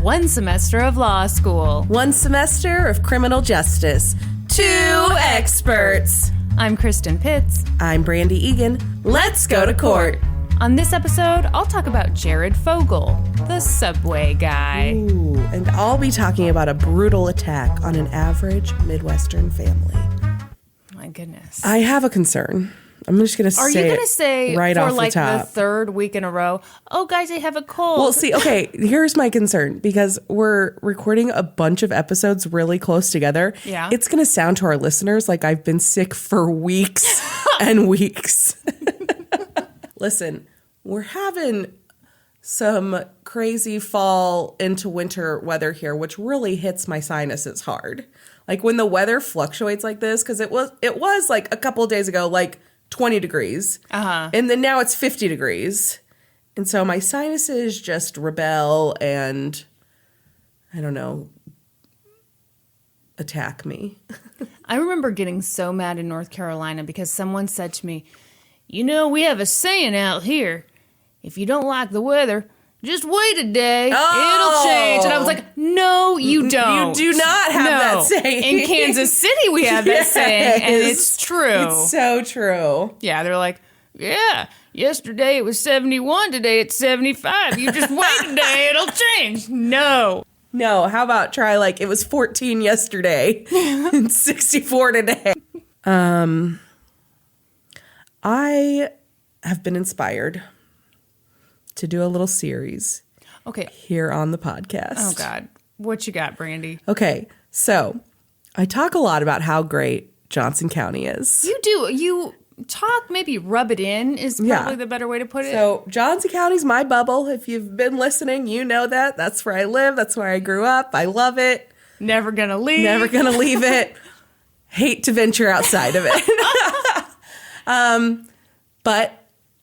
1 semester of law school. 1 semester of criminal justice. 2 experts. I'm Kristin Pitts. I'm Brandy Egan. Let's go to court. On this episode, I'll talk about Jared Fogle, the subway guy. Ooh, and I'll be talking about a brutal attack on an average Midwestern family. My goodness. I have a concern. I'm just going to say Are you going to say right for off like the top. the third week in a row, oh, guys, I have a cold? Well, see, okay, here's my concern. Because we're recording a bunch of episodes really close together. Yeah. It's going to sound to our listeners like I've been sick for weeks and weeks. Listen, we're having some crazy fall into winter weather here, which really hits my sinuses hard. Like when the weather fluctuates like this, because it was like a couple of days ago, like 20 degrees. Uh-huh. And then now it's 50 degrees. And so my sinuses just rebel and, I don't know, attack me. I remember getting so mad in North Carolina because someone said to me, you know, we have a saying out here. If you don't like the weather, just wait a day. Oh. It'll change. And I was like, no, you don't. You do not have that saying. In Kansas City, we have that saying, and it's true. It's so true. Yeah, they're like, yeah, yesterday it was 71, today it's 75. You just wait a day, it'll change. No. No, how about try like it was 14 yesterday and 64 today. I have been inspired to do a little series here on the podcast. Oh, God. What you got, Brandy? Okay, so I talk a lot about how great Johnson County is. You do. You talk, maybe rub it in is probably the better way to put it. So Johnson County's my bubble. If you've been listening, you know that. That's where I live. That's where I grew up. I love it. Never gonna leave. Never gonna leave it. Hate to venture outside of it. But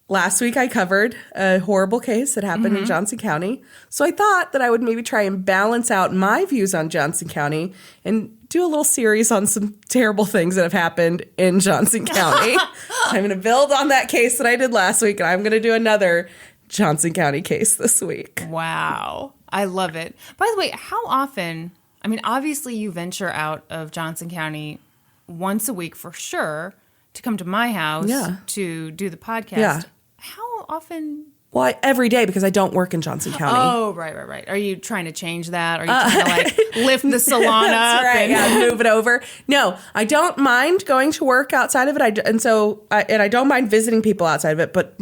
last week I covered a horrible case that happened in Johnson County. So I thought that I would maybe try and balance out my views on Johnson County and do a little series on some terrible things that have happened in Johnson County. I'm going to build on that case that I did last week, and I'm going to do another Johnson County case this week. Wow. I love it. By the way, how often, I mean, obviously you venture out of Johnson County once a week for sure to come to my house to do the podcast. Yeah. How often? Well, every day because I don't work in Johnson County. Oh, right. Are you trying to change that? Are you trying to like lift the salon That's up? right. Yeah, move it over. No, I don't mind going to work outside of it. I don't mind visiting people outside of it, but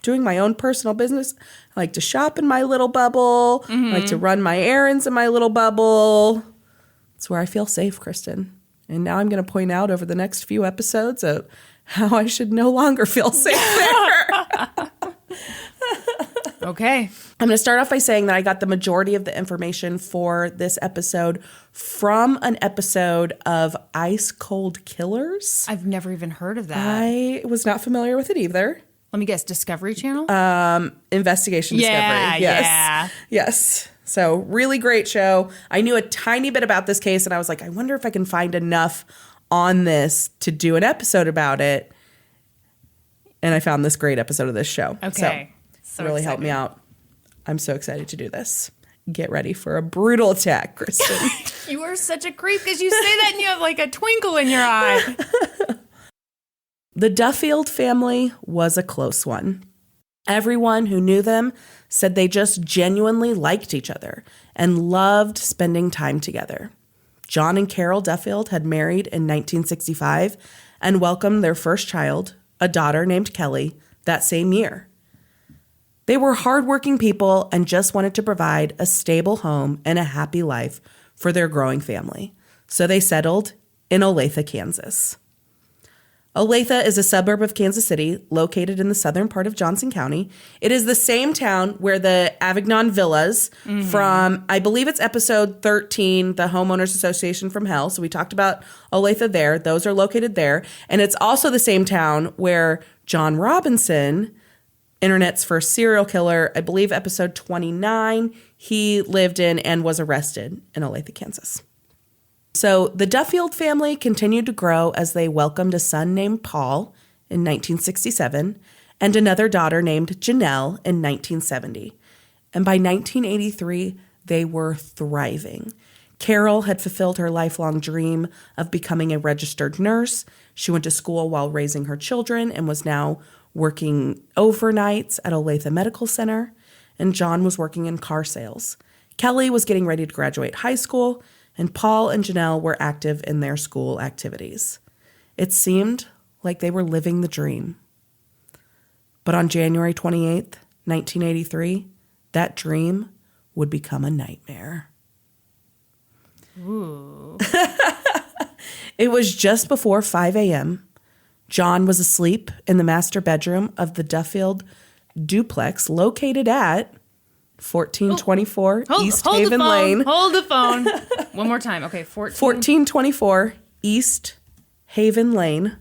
doing my own personal business, I like to shop in my little bubble. I like to run my errands in my little bubble. It's where I feel safe, Kristin. And now I'm going to point out over the next few episodes of how I should no longer feel safe there. Okay. I'm going to start off by saying that I got the majority of the information for this episode from an episode of Ice Cold Killers. I've never even heard of that. I was not familiar with it either. Let me guess, Discovery Channel? Investigation Discovery. Yes. So really great show. I knew a tiny bit about this case, and I was like, I wonder if I can find enough on this to do an episode about it. And I found this great episode of this show. Okay. So really helped me out. I'm so excited to do this. Get ready for a brutal attack, Kristin. You are such a creep because you say that and you have like a twinkle in your eye. The Duffield family was a close one. Everyone who knew them said they just genuinely liked each other and loved spending time together. John and Carol Duffield had married in 1965 and welcomed their first child, a daughter named Kelly, that same year. They were hardworking people and just wanted to provide a stable home and a happy life for their growing family. So they settled in Olathe, Kansas. Olathe is a suburb of Kansas City located in the southern part of Johnson County. It is the same town where the Avignon Villas from, I believe it's episode 13, the Homeowners Association from Hell. So we talked about Olathe there. Those are located there. And it's also the same town where John Robinson, Internet's first serial killer, I believe episode 29, he lived in and was arrested in Olathe, Kansas. So the Duffield family continued to grow as they welcomed a son named Paul in 1967 and another daughter named Janelle in 1970. And by 1983, they were thriving. Carol had fulfilled her lifelong dream of becoming a registered nurse. She went to school while raising her children and was now working overnights at Olathe Medical Center. And John was working in car sales. Kelly was getting ready to graduate high school, and Paul and Janelle were active in their school activities. It seemed like they were living the dream. But on January 28th, 1983, that dream would become a nightmare. Ooh. It was just before 5 a.m. John was asleep in the master bedroom of the Duffield duplex located at 1424 East Haven Lane. Hold the phone. One more time. Okay, 1424 East Haven Lane.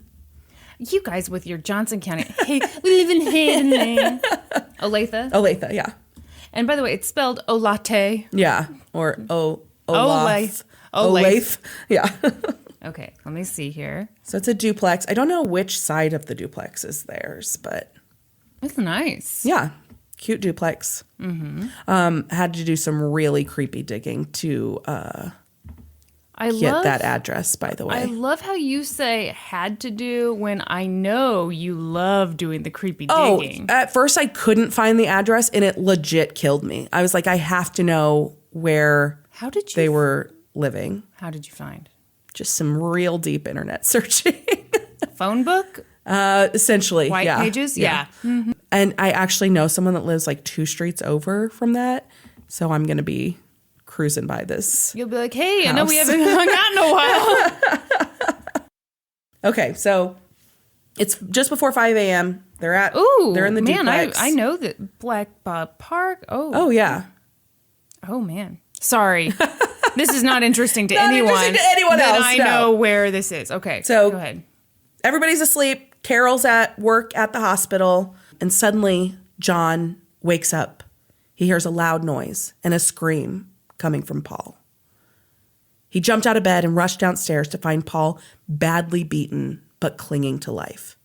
You guys with your Johnson County. Hey, we live in Haven Lane. Olathe? Olathe, yeah. And by the way, it's spelled Olathe. Yeah, or Olathe. Olathe. Yeah. Okay, let me see here. So it's a duplex. I don't know which side of the duplex is theirs, but... It's nice. Yeah, cute duplex. Mm-hmm. Had to do some really creepy digging to get that address, by the way. I love how you say had to do when I know you love doing the creepy digging. At first I couldn't find the address, and it legit killed me. I was like, I have to know where they were living. How did you find? Just some real deep internet searching. Phone book? Essentially, White pages? Yeah. Mm-hmm. And I actually know someone that lives like 2 streets over from that. So I'm going to be cruising by this. You'll be like, hey, house. I know we haven't hung out in a while. Okay, so it's just before 5 a.m. They're in the duplex. I know that Black Bob Park. Oh, yeah. Oh, man. Sorry. This is not interesting to anyone. Interesting to anyone else. I know where this is. Okay, so go ahead. Everybody's asleep. Carol's at work at the hospital. And suddenly, John wakes up. He hears a loud noise and a scream coming from Paul. He jumped out of bed and rushed downstairs to find Paul badly beaten but clinging to life.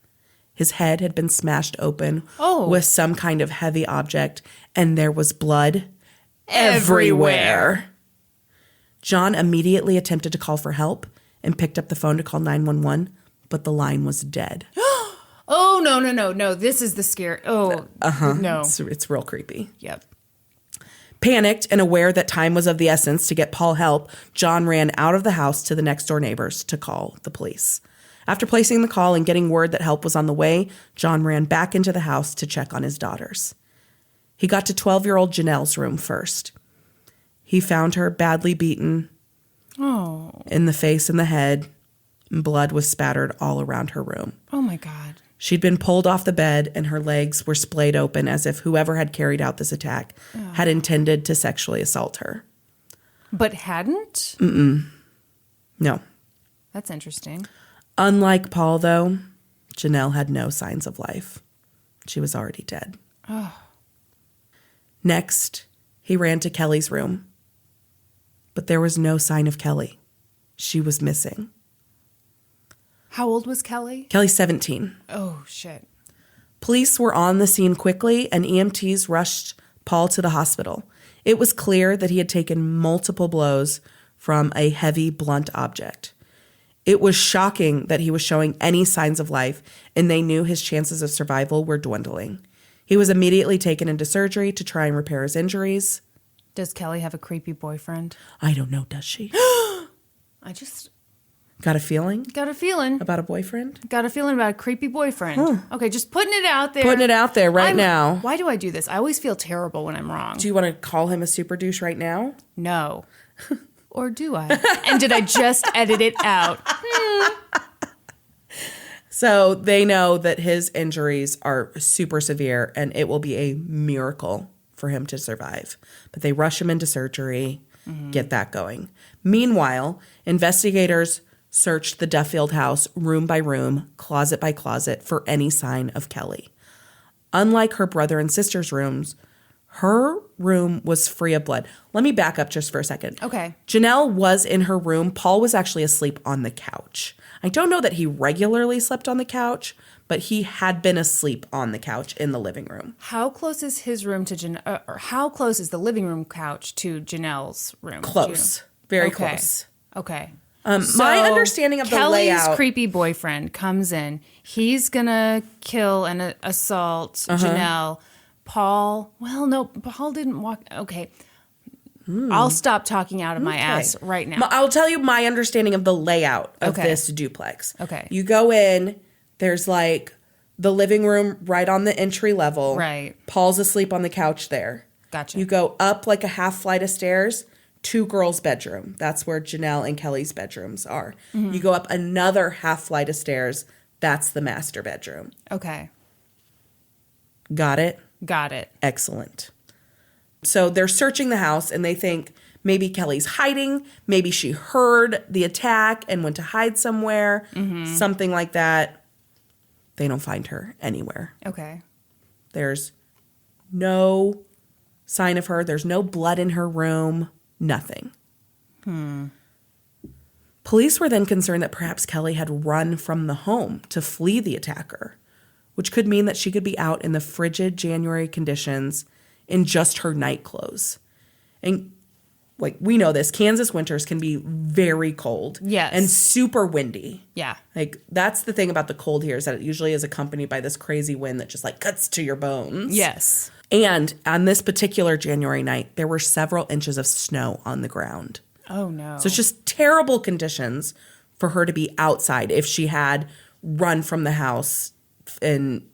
His head had been smashed open with some kind of heavy object, and there was blood everywhere. John immediately attempted to call for help and picked up the phone to call 911, but the line was dead. Oh, no. This is the scare. Oh, no. It's real creepy. Yep. Panicked and aware that time was of the essence to get Paul help, John ran out of the house to the next door neighbors to call the police. After placing the call and getting word that help was on the way, John ran back into the house to check on his daughters. He got to 12-year-old Janelle's room first. He found her badly beaten in the face and the head, and blood was spattered all around her room. Oh, my God. She'd been pulled off the bed, and her legs were splayed open as if whoever had carried out this attack had intended to sexually assault her. But hadn't? Mm-mm. No. That's interesting. Unlike Paul, though, Janelle had no signs of life. She was already dead. Oh. Next, he ran to Kelly's room. But there was no sign of Kelly. She was missing. How old was Kelly? Kelly's 17. Oh, shit. Police were on the scene quickly, and EMTs rushed Paul to the hospital. It was clear that he had taken multiple blows from a heavy, blunt object. It was shocking that he was showing any signs of life, and they knew his chances of survival were dwindling. He was immediately taken into surgery to try and repair his injuries. Does Kelly have a creepy boyfriend? I don't know, does she? I just... Got a feeling? Got a feeling. About a boyfriend? Got a feeling about a creepy boyfriend. Huh. Okay, just putting it out there. Putting it out there now. Why do I do this? I always feel terrible when I'm wrong. Do you want to call him a super douche right now? No. Or do I? And did I just edit it out? So they know that his injuries are super severe and it will be a miracle for him to survive. But they rush him into surgery, get that going. Meanwhile, investigators searched the Duffield house room by room, closet by closet for any sign of Kelly. Unlike her brother and sister's rooms, Her room was free of blood. Let me back up just for a second. Okay. Janelle was in her room. Paul was actually asleep on the couch. I don't know that he regularly slept on the couch, but he had been asleep on the couch in the living room. How close is his room to or how close is the living room couch to Janelle's room? Close. Very close. Okay. So my understanding of the layout. Kelly's creepy boyfriend comes in. He's going to kill and assault Janelle. Paul, well, no, Paul didn't walk. Okay. I'll stop talking out of my ass right now. I'll tell you my understanding of the layout of this duplex. Okay. You go in, there's like the living room right on the entry level. Right. Paul's asleep on the couch there. Gotcha. You go up like a half flight of stairs. 2 girls' bedroom. That's where Janelle and Kelly's bedrooms are. Mm-hmm. You go up another half flight of stairs. That's the master bedroom. Okay. Got it? Got it. Excellent. So they're searching the house and they think maybe Kelly's hiding. Maybe she heard the attack and went to hide somewhere. Mm-hmm. Something like that. They don't find her anywhere. Okay. There's no sign of her. There's no blood in her room. Nothing. Police were then concerned that perhaps Kelly had run from the home to flee the attacker, which could mean that she could be out in the frigid January conditions in just her night clothes. And like we know this, Kansas winters can be very cold. Yes. And super windy. Yeah. Like that's the thing about the cold here is that it usually is accompanied by this crazy wind that just like cuts to your bones. Yes. And on this particular January night, there were several inches of snow on the ground. Oh, no. So it's just terrible conditions for her to be outside if she had run from the house and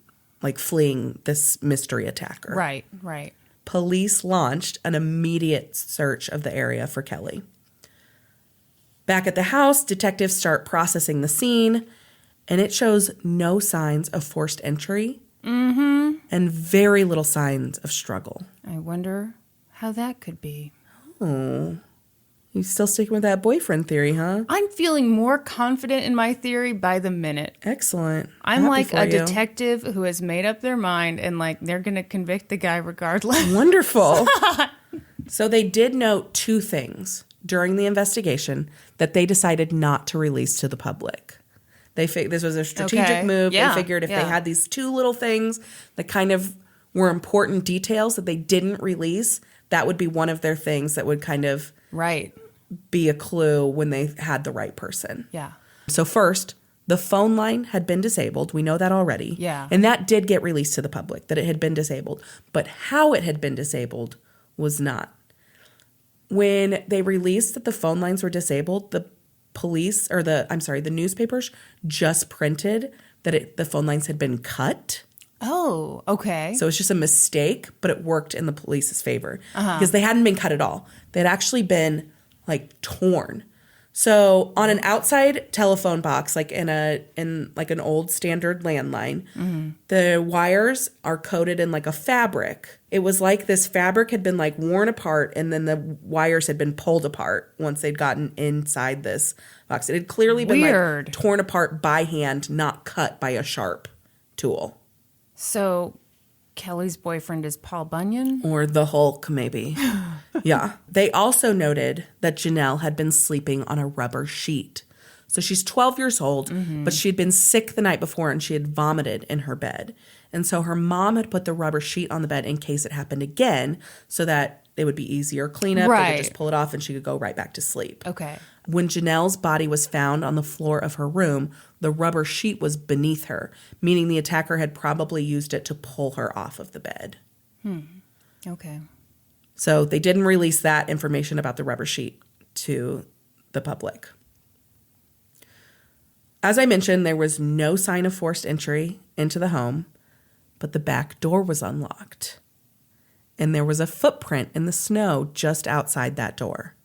like fleeing this mystery attacker. Right, right. Police launched an immediate search of the area for Kelly. Back at the house, detectives start processing the scene, and it shows no signs of forced entry. Mm-hmm. And very little signs of struggle. I wonder how that could be. Oh, you still sticking with that boyfriend theory, huh? I'm feeling more confident in my theory by the minute. Excellent. I'm like a detective who has made up their mind and like they're going to convict the guy regardless. Wonderful. So they did note 2 things during the investigation that they decided not to release to the public. This was a strategic move. Yeah. They figured if they had these 2 little things that kind of were important details that they didn't release, that would be one of their things that would kind of be a clue when they had the right person. Yeah. So first, the phone line had been disabled. We know that already. Yeah. And that did get released to the public, that it had been disabled. But how it had been disabled was not. When they released that the phone lines were disabled, the newspapers just printed that the phone lines had been cut. Oh, okay. So it's just a mistake, but it worked in the police's favor because they hadn't been cut at all. They'd actually been like torn. So on an outside telephone box, like in like an old standard landline, the wires are coated in like a fabric. It was like this fabric had been like worn apart and then the wires had been pulled apart once they'd gotten inside this box. It had clearly been like torn apart by hand, not cut by a sharp tool. So Kelly's boyfriend is Paul Bunyan? Or the Hulk, maybe. Yeah. They also noted that Janelle had been sleeping on a rubber sheet. So she's 12 years old, but she'd been sick the night before and she had vomited in her bed. And so her mom had put the rubber sheet on the bed in case it happened again so that it would be easier cleanup. They could just pull it off and she could go right back to sleep. Okay. When Janelle's body was found on the floor of her room, the rubber sheet was beneath her, meaning the attacker had probably used it to pull her off of the bed. Okay. So they didn't release that information about the rubber sheet to the public. As I mentioned, there was no sign of forced entry into the home, but the back door was unlocked. And there was a footprint in the snow just outside that door.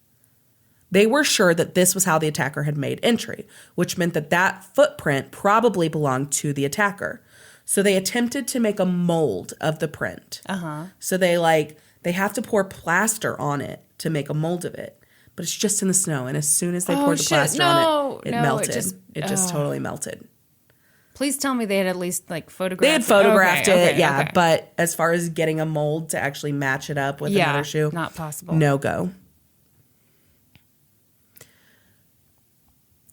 They were sure that this was how the attacker had made entry, which meant that that footprint probably belonged to the attacker. So they attempted to make a mold of the print. So they have to pour plaster on it to make a mold of it. But it's just in the snow. And as soon as they poured the plaster on it, it melted. It just totally melted. Please tell me they had at least like photographed it. They had photographed it, yeah. Okay. But as far as getting a mold to actually match it up with another shoe, not possible. No go.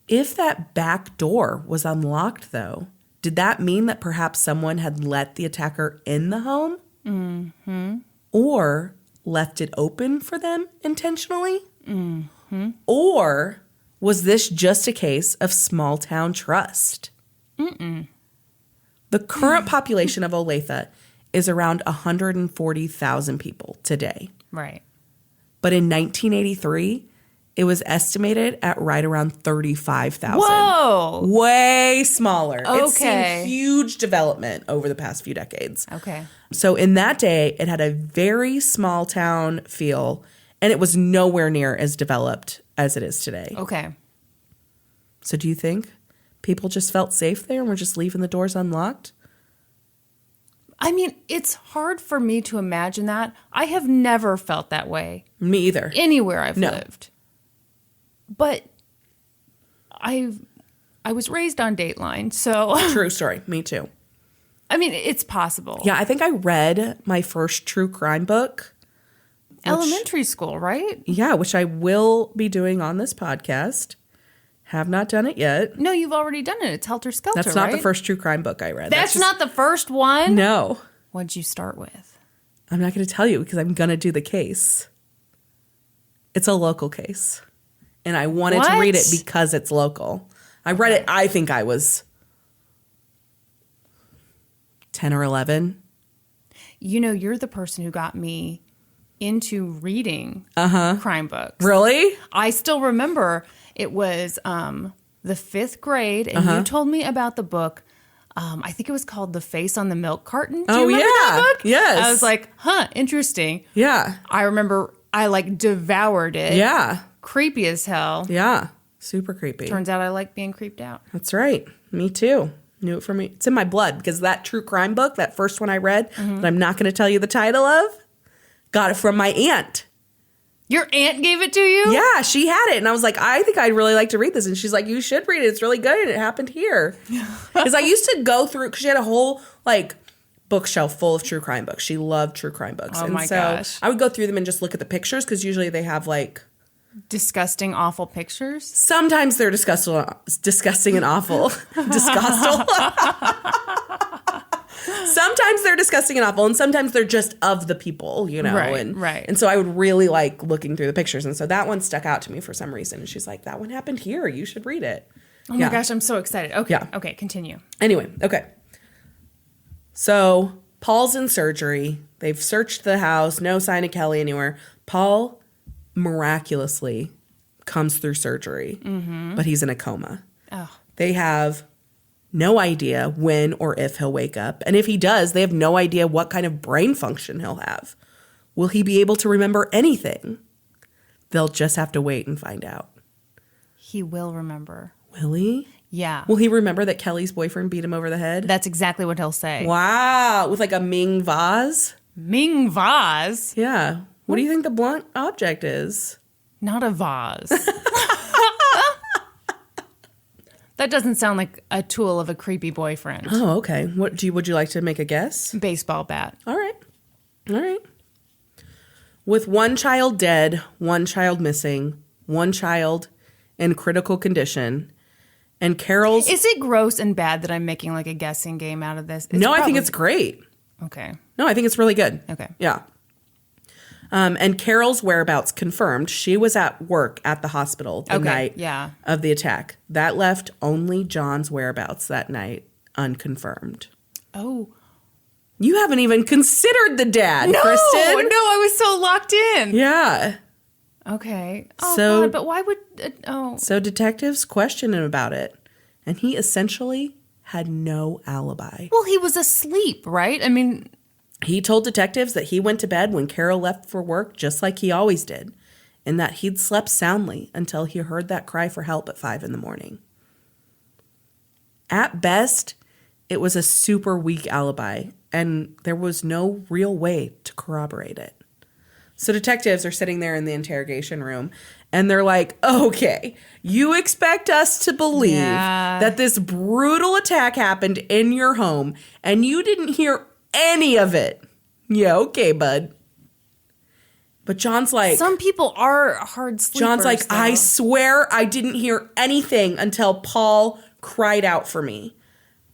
If that back door was unlocked, though, did that mean that perhaps someone had let the attacker in the home? Mm-hmm. Or left it open for them intentionally? Mm-hmm. Or was this just a case of small town trust? Mm-mm. The current population of Olathe is around 140,000 people today. Right. But in 1983, it was estimated at right around 35,000. Whoa! Way smaller. Okay. It's seen huge development over the past few decades. Okay. So in that day, it had a very small town feel, and it was nowhere near as developed as it is today. Okay. So do you think people just felt safe there and were just leaving the doors unlocked? I mean, it's hard for me to imagine that. I have never felt that way. Me either. Anywhere I've lived. But I was raised on Dateline, so... True story. Me too. I mean, it's possible. Yeah, I think I read my first true crime book. Elementary school, right? Yeah, which I will be doing on this podcast. Have not done it yet. No, you've already done it. It's Helter Skelter, That's not the first true crime book I read. That's not the first one? No. What'd you start with? I'm not going to tell you because I'm going to do the case. It's a local case. And I wanted to read it because it's local. I read it, I think I was 10 or 11. You know, you're the person who got me into reading crime books. Really? I still remember it was the fifth grade, and you told me about the book. I think it was called The Face on the Milk Carton. Do you remember that book? Yes. I was like, interesting. Yeah. I remember I like devoured it. Yeah. Creepy as hell. Yeah. Super creepy. Turns out I like being creeped out. That's right. Me too. Knew it from me. It's in my blood because that true crime book, that first one I read, that I'm not going to tell you the title of, got it from my aunt. Your aunt gave it to you? Yeah, she had it. And I was like, I think I'd really like to read this. And she's like, you should read it. It's really good. And it happened here. Because I used to go through, because she had a whole like bookshelf full of true crime books. She loved true crime books. Oh, and my so gosh. I would go through them and just look at the pictures because usually they have like... Disgusting, awful pictures? Sometimes they're disgusting and awful. Disgusting. Sometimes they're disgusting and awful, and sometimes they're just of the people, you know. Right. And so I would really like looking through the pictures. And so that one stuck out to me for some reason. And she's like, that one happened here. You should read it. Oh my gosh, I'm so excited. Okay. Yeah. Okay, continue. Anyway, okay. So Paul's in surgery. They've searched the house. No sign of Kelly anywhere. Paul miraculously comes through surgery, but he's in a coma. Oh. They have no idea when or if he'll wake up. And if he does, they have no idea what kind of brain function he'll have. Will he be able to remember anything? They'll just have to wait and find out. He will remember. Will he? Yeah. Will he remember that Kelly's boyfriend beat him over the head? That's exactly what he'll say. Wow. With like a Ming vase? Ming vase? Yeah. What do you think the blunt object is? Not a vase. That doesn't sound like a tool of a creepy boyfriend. Oh, okay. Would you like to make a guess? Baseball bat. All right. With one child dead, one child missing, one child in critical condition, and Carol's... Is it gross and bad that I'm making like a guessing game out of this? No, I think it's great. Okay. No, I think it's really good. Okay. Yeah. And Carol's whereabouts confirmed. She was at work at the hospital the night of the attack. That left only John's whereabouts that night unconfirmed. Oh. You haven't even considered the dad, Kristin. No, I was so locked in. Yeah. Okay. Oh, God, but why would... So detectives questioned him about it, and he essentially had no alibi. Well, he was asleep, right? I mean... He told detectives that he went to bed when Carol left for work just like he always did, and that he'd slept soundly until he heard that cry for help at 5 a.m. At best, it was a super weak alibi, and there was no real way to corroborate it. So detectives are sitting there in the interrogation room, and they're like, okay, you expect us to believe that this brutal attack happened in your home, and you didn't hear any of it. Yeah, okay, bud. But John's like... Some people are hard sleepers. John's like, though. I swear I didn't hear anything until Paul cried out for me.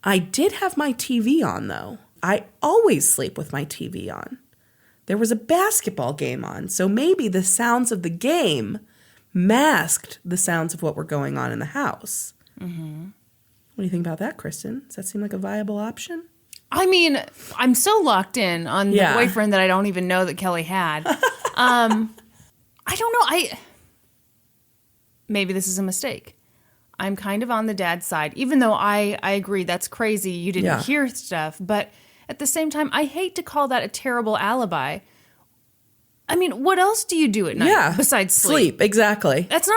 I did have my TV on, though. I always sleep with my TV on. There was a basketball game on, so maybe the sounds of the game masked the sounds of what were going on in the house. Mm-hmm. What do you think about that, Kristin? Does that seem like a viable option? I mean, I'm so locked in on the boyfriend that I don't even know that Kelly had. I don't know. Maybe this is a mistake. I'm kind of on the dad's side, even though I agree that's crazy. You didn't hear stuff, but at the same time, I hate to call that a terrible alibi. I mean, what else do you do at night besides sleep? Exactly. That's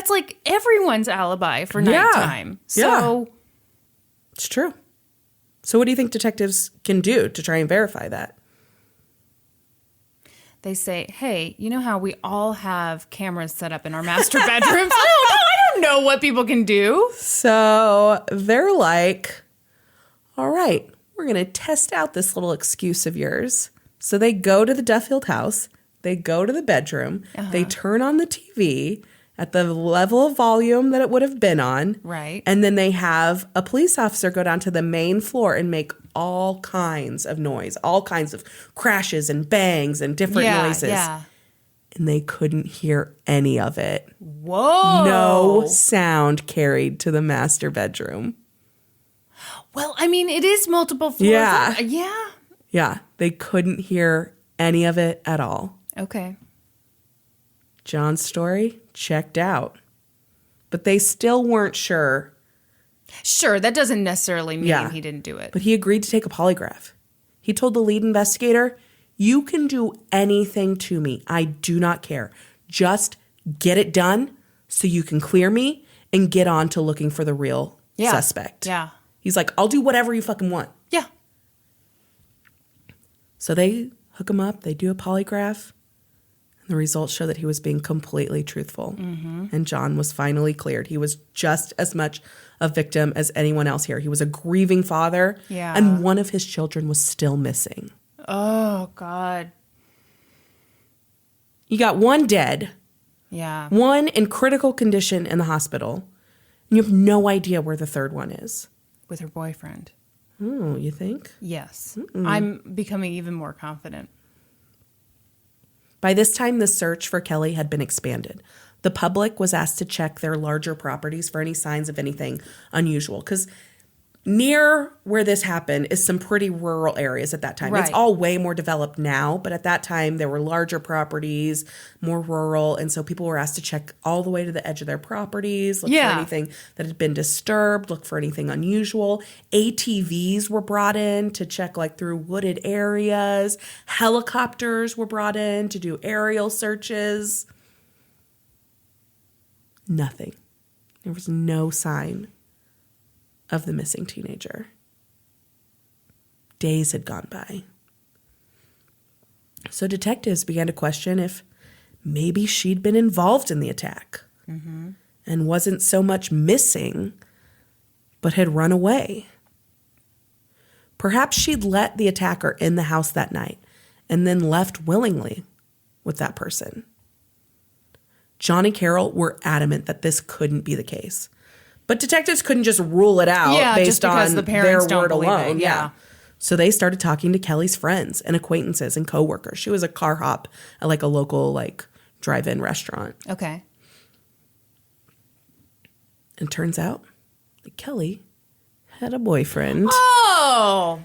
like everyone's alibi for nighttime. So it's true. So what do you think detectives can do to try and verify that? They say, hey, you know how we all have cameras set up in our master bedrooms? I don't know what people can do. So they're like, all right, we're going to test out this little excuse of yours. So they go to the Duffield house. They go to the bedroom. They turn on the TV at the level of volume that it would have been on. Right. And then they have a police officer go down to the main floor and make all kinds of noise, all kinds of crashes and bangs and different noises. Yeah. And they couldn't hear any of it. Whoa. No sound carried to the master bedroom. Well, I mean, it is multiple floors. Yeah. They couldn't hear any of it at all. Okay. John's story checked out. But they still weren't sure. Sure, that doesn't necessarily mean he didn't do it. But he agreed to take a polygraph. He told the lead investigator, you can do anything to me. I do not care. Just get it done so you can clear me and get on to looking for the real suspect. Yeah. He's like, I'll do whatever you fucking want. Yeah. So they hook him up. They do a polygraph. The results show that he was being completely truthful. Mm-hmm. And John was finally cleared. He was just as much a victim as anyone else here. He was a grieving father. Yeah. And one of his children was still missing. Oh, God. You got one dead. Yeah. One in critical condition in the hospital. And you have no idea where the third one is. With her boyfriend. Oh, you think? Yes. Mm-mm. I'm becoming even more confident. By this time, the search for Kelly had been expanded. The public was asked to check their larger properties for any signs of anything unusual. Because near where this happened is some pretty rural areas at that time. Right. It's all way more developed now, but at that time, there were larger properties, more rural. And so people were asked to check all the way to the edge of their properties, look for anything that had been disturbed, look for anything unusual. ATVs were brought in to check like through wooded areas. Helicopters were brought in to do aerial searches. Nothing. There was no sign of the missing teenager. Days had gone by. So detectives began to question if maybe she'd been involved in the attack and wasn't so much missing, but had run away. Perhaps she'd let the attacker in the house that night and then left willingly with that person. John and Carol were adamant that this couldn't be the case. But detectives couldn't just rule it out based on their word alone. Yeah. So they started talking to Kelly's friends and acquaintances and coworkers. She was a car hop at like a local like drive-in restaurant. Okay. And turns out that Kelly had a boyfriend. Oh.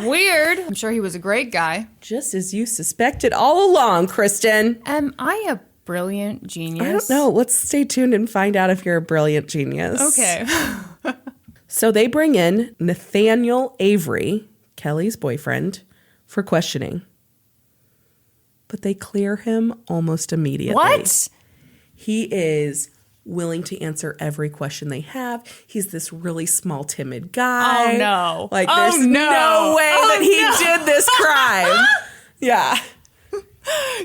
Weird. I'm sure he was a great guy. Just as you suspected all along, Kristin. Am I a brilliant genius? I don't know. Let's stay tuned and find out if you're a brilliant genius. Okay. So they bring in Nathaniel Avery, Kelly's boyfriend, for questioning. But they clear him almost immediately. What? He is willing to answer every question they have. He's this really small, timid guy. Oh, no. Like, there's no way that he did this crime. Yeah.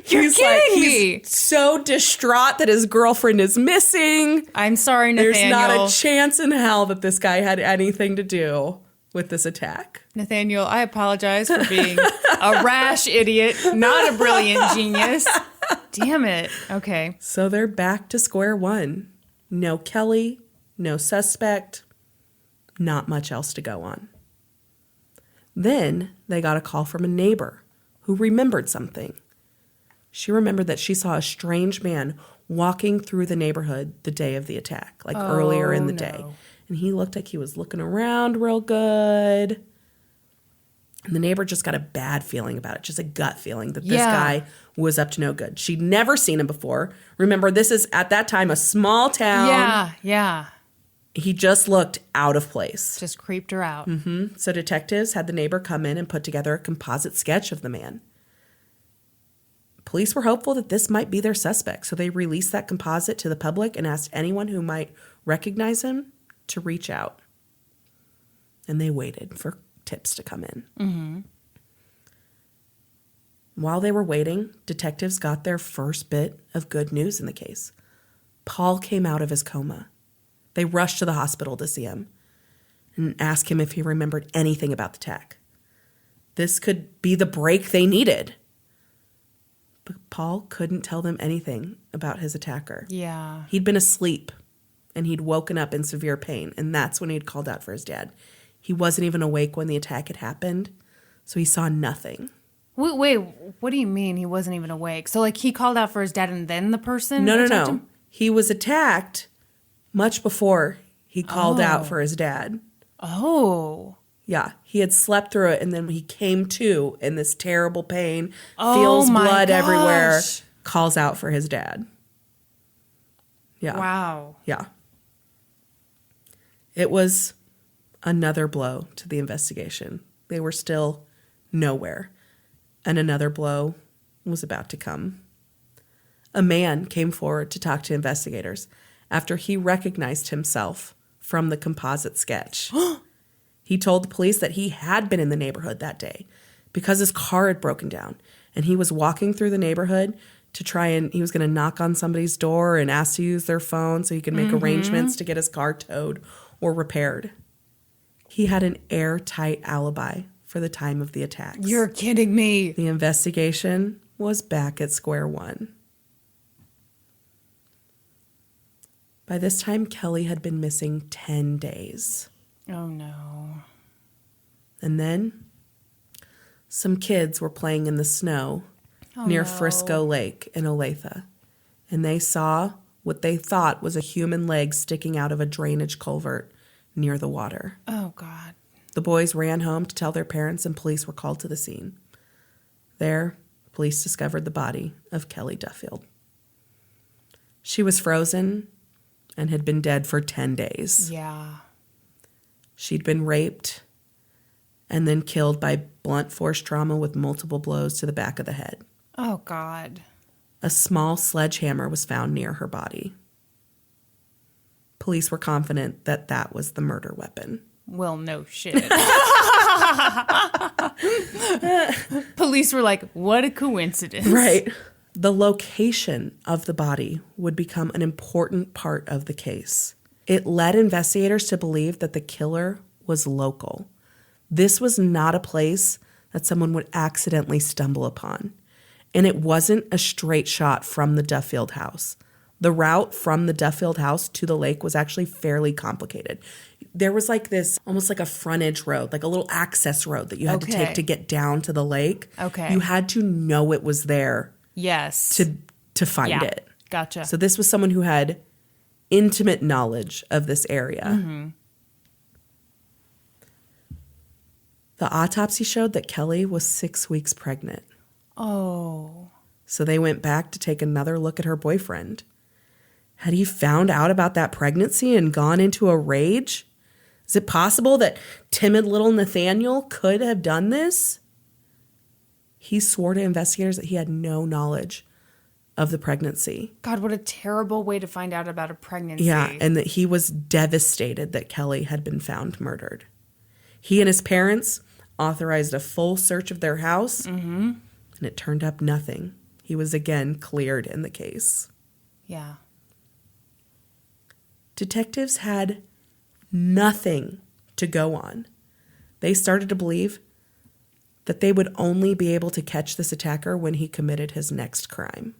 You're kidding me. He's so distraught that his girlfriend is missing. I'm sorry, Nathaniel. There's not a chance in hell that this guy had anything to do with this attack. Nathaniel, I apologize for being a rash idiot, not a brilliant genius. Damn it. Okay. So they're back to square one. No Kelly, no suspect, not much else to go on. Then they got a call from a neighbor who remembered something. She remembered that she saw a strange man walking through the neighborhood the day of the attack, like earlier in the day. And he looked like he was looking around real good. And the neighbor just got a bad feeling about it, just a gut feeling that this guy was up to no good. She'd never seen him before. Remember, this is, at that time, a small town. Yeah. He just looked out of place. Just creeped her out. Mm-hmm. So detectives had the neighbor come in and put together a composite sketch of the man. Police were hopeful that this might be their suspect, so they released that composite to the public and asked anyone who might recognize him to reach out. And they waited for tips to come in. Mm-hmm. While they were waiting, detectives got their first bit of good news in the case. Paul came out of his coma. They rushed to the hospital to see him and ask him if he remembered anything about the attack. This could be the break they needed. But Paul couldn't tell them anything about his attacker. Yeah. He'd been asleep, and he'd woken up in severe pain, and that's when he'd called out for his dad. He wasn't even awake when the attack had happened, so he saw nothing. Wait, what do you mean he wasn't even awake? So, like, he called out for his dad and then the person attacked him? He was attacked much before he called out for his dad. Oh. Yeah, he had slept through it, and then he came to in this terrible pain, feels blood everywhere, calls out for his dad. Yeah. Wow. Yeah. It was another blow to the investigation. They were still nowhere, and another blow was about to come. A man came forward to talk to investigators after he recognized himself from the composite sketch. He told the police that he had been in the neighborhood that day because his car had broken down, and he was walking through the neighborhood to try and he was going to knock on somebody's door and ask to use their phone so he could make arrangements to get his car towed or repaired. He had an airtight alibi for the time of the attacks. You're kidding me. The investigation was back at square one. By this time, Kelly had been missing 10 days. Oh, no. And then some kids were playing in the snow near Frisco Lake in Olathe, and they saw what they thought was a human leg sticking out of a drainage culvert near the water. Oh, God. The boys ran home to tell their parents, and police were called to the scene. There, police discovered the body of Kelly Duffield. She was frozen and had been dead for 10 days. Yeah. She'd been raped and then killed by blunt force trauma with multiple blows to the back of the head. Oh, God. A small sledgehammer was found near her body. Police were confident that that was the murder weapon. Well, no shit. Police were like, what a coincidence. Right. The location of the body would become an important part of the case. It led investigators to believe that the killer was local. This was not a place that someone would accidentally stumble upon. And it wasn't a straight shot from the Duffield house. The route from the Duffield house to the lake was actually fairly complicated. There was like this, almost like a frontage road, like a little access road that you had to take to get down to the lake. Okay. You had to know it was there. Yes. To find it. Gotcha. So this was someone who had intimate knowledge of this area. Mm-hmm. The autopsy showed that Kelly was 6 weeks pregnant. Oh. So they went back to take another look at her boyfriend. Had he found out about that pregnancy and gone into a rage? Is it possible that timid little Nathaniel could have done this? He swore to investigators that he had no knowledge of the pregnancy. God, what a terrible way to find out about a pregnancy. Yeah, and that he was devastated that Kelly had been found murdered. He and his parents authorized a full search of their house, and it turned up nothing. He was again cleared in the case. Yeah. Detectives had nothing to go on. They started to believe that they would only be able to catch this attacker when he committed his next crime.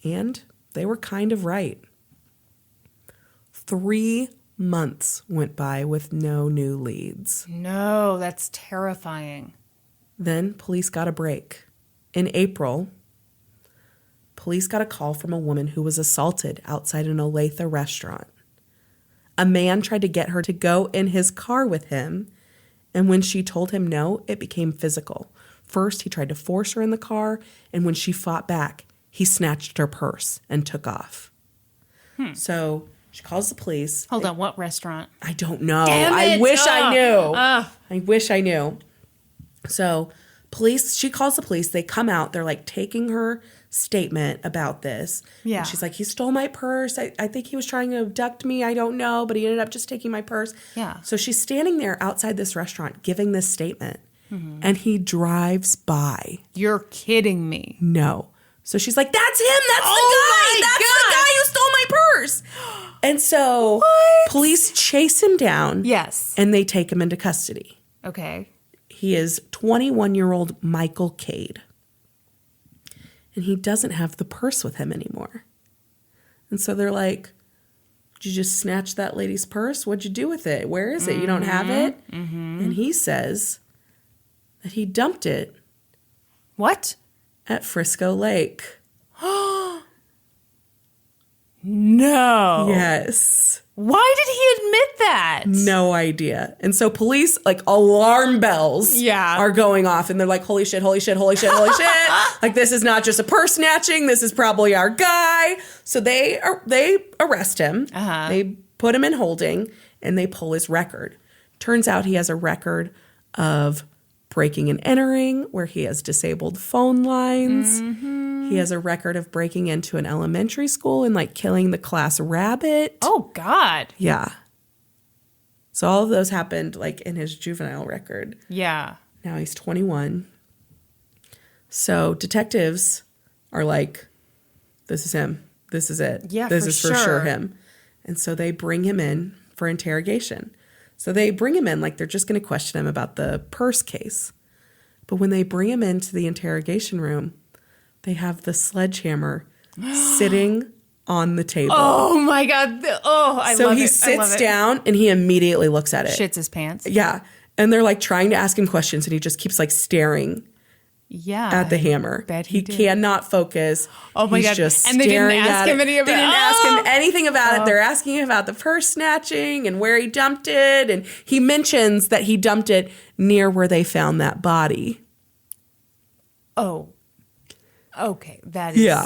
And they were kind of right. 3 months went by with no new leads. No, that's terrifying. Then police got a break. In April, police got a call from a woman who was assaulted outside an Olathe restaurant. A man tried to get her to go in his car with him, and when she told him no, it became physical. First, he tried to force her in the car, and when she fought back, he snatched her purse and took off. So she calls the police. Hold on, what restaurant? I don't know. Damn I it. wish I knew. I wish I knew. So she calls the police. They come out. They're like taking her statement about this. Yeah. And she's like, he stole my purse. I think he was trying to abduct me. I don't know, but he ended up just taking my purse. Yeah. So she's standing there outside this restaurant giving this statement, and he drives by. You're kidding me. No. So she's like, that's him. That's the guy. That's the guy who stole my purse. And so police chase him down. Yes. And they take him into custody. Okay. He is 21-year-old Michael Cade. And he doesn't have the purse with him anymore. And so they're like, did you just snatch that lady's purse? What'd you do with it? Where is it? You don't have it? And he says that he dumped it. What? At Frisco Lake. No. Yes. Why did he admit that? No idea. And so police, like, alarm bells are going off, and they're like, holy shit, holy shit, holy shit, holy shit. Like, this is not just a purse snatching. This is probably our guy. So they arrest him. They put him in holding, and they pull his record. Turns out he has a record of breaking and entering, where he has disabled phone lines. He has a record of breaking into an elementary school and like killing the class rabbit. Oh, God. Yeah. So all of those happened like in his juvenile record. Yeah. Now he's 21. So detectives are like, this is him. This is it. Yeah, this is for sure him. And so they bring him in for interrogation. So they bring him in like they're just going to question him about the purse case. But when they bring him into the interrogation room, they have the sledgehammer sitting on the table. Oh, my God. Oh, I love it. So he sits down and he immediately looks at it. Shits his pants. Yeah. And they're like trying to ask him questions and he just keeps like staring at the hammer. Bet he cannot focus. Oh my God. Just and they didn't ask him They didn't ask him anything about it. They're asking him about the purse snatching and where he dumped it. And he mentions that he dumped it near where they found that body. Oh. Okay. That is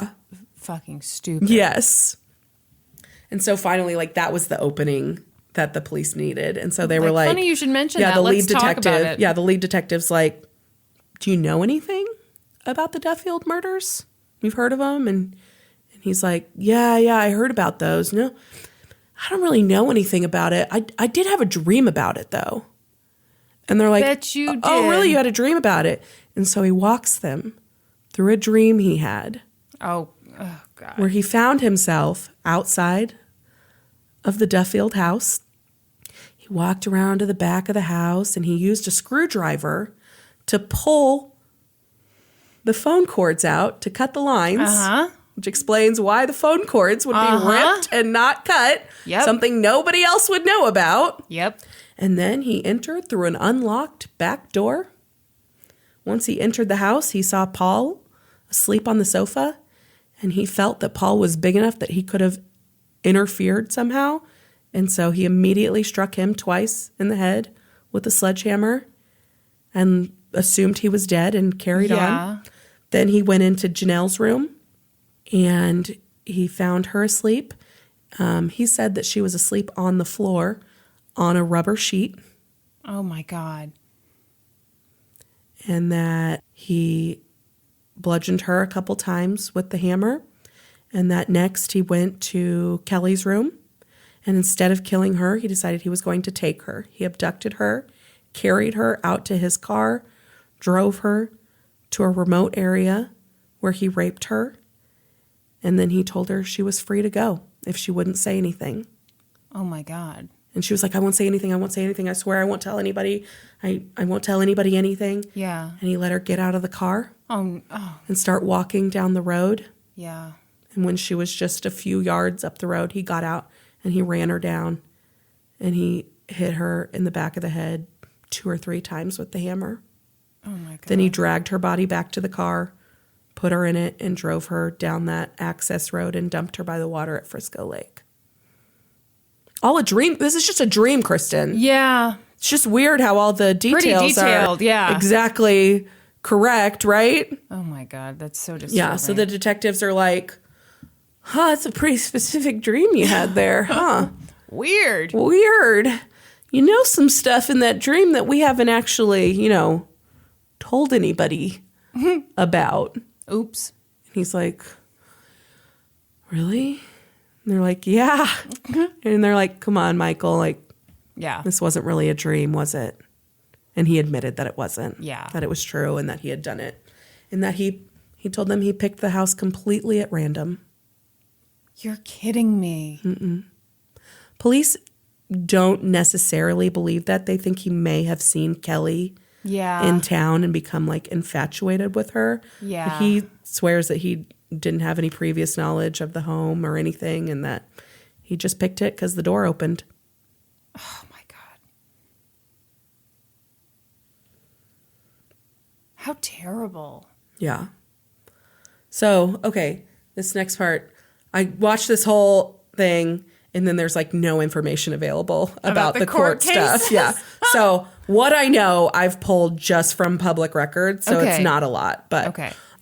fucking stupid. Yes. And so finally, like, that was the opening that the police needed. And so they were like, funny you should mention that. The Let's lead talk detective. about it. Yeah, the lead detective's like, do you know anything about the Duffield murders? You've heard of them? And he's like, yeah, I heard about those. No, I don't really know anything about it. I did have a dream about it, though. And they're like, bet you did. Oh, really? You had a dream about it? And so he walks them through a dream he had. Oh, God. Where he found himself outside of the Duffield house. He walked around to the back of the house and he used a screwdriver to pull the phone cords out to cut the lines, which explains why the phone cords would be ripped and not cut, something nobody else would know about. Yep. And then he entered through an unlocked back door. Once he entered the house, he saw Paul asleep on the sofa, and he felt that Paul was big enough that he could have interfered somehow. And so he immediately struck him twice in the head with a sledgehammer and assumed he was dead and carried on. Then he went into Janelle's room and he found her asleep. He said that she was asleep on the floor on a rubber sheet. Oh, my God. And that he bludgeoned her a couple times with the hammer. And that next he went to Kelly's room. And instead of killing her, he decided he was going to take her. He abducted her, carried her out to his car, drove her to a remote area where he raped her. And then he told her she was free to go if she wouldn't say anything. Oh, my God. And she was like, I won't say anything. I won't say anything. I swear I won't tell anybody. I won't tell anybody anything. Yeah. And he let her get out of the car Oh. and start walking down the road. Yeah. And when she was just a few yards up the road, he got out and he ran her down. And he hit her in the back of the head 2 or 3 times with the hammer. Oh, my God. Then he dragged her body back to the car, put her in it, and drove her down that access road and dumped her by the water at Frisco Lake. All a dream. This is just a dream, Kristin. Yeah. It's just weird how all the details are exactly correct, right? Oh, my God. That's so disturbing. Yeah, so the detectives are like, it's a pretty specific dream you had there, huh? Weird. You know some stuff in that dream that we haven't actually, told anybody about. Oops. And he's like, really? And they're like, yeah. And they're like, come on, Michael. Like, yeah, this wasn't really a dream, was it? And he admitted that it wasn't. Yeah. That it was true and that he had done it. And that he told them he picked the house completely at random. You're kidding me. Mm-mm. Police don't necessarily believe that. They think he may have seen Kelly in town and become like infatuated with her. Yeah. But he swears that he didn't have any previous knowledge of the home or anything and that he just picked it because the door opened. Oh, my God. How terrible. Yeah. So, okay, this next part, I watched this whole thing and then there's like no information available about the court stuff. Yeah. So what I know, I've pulled just from public records. So it's not a lot, but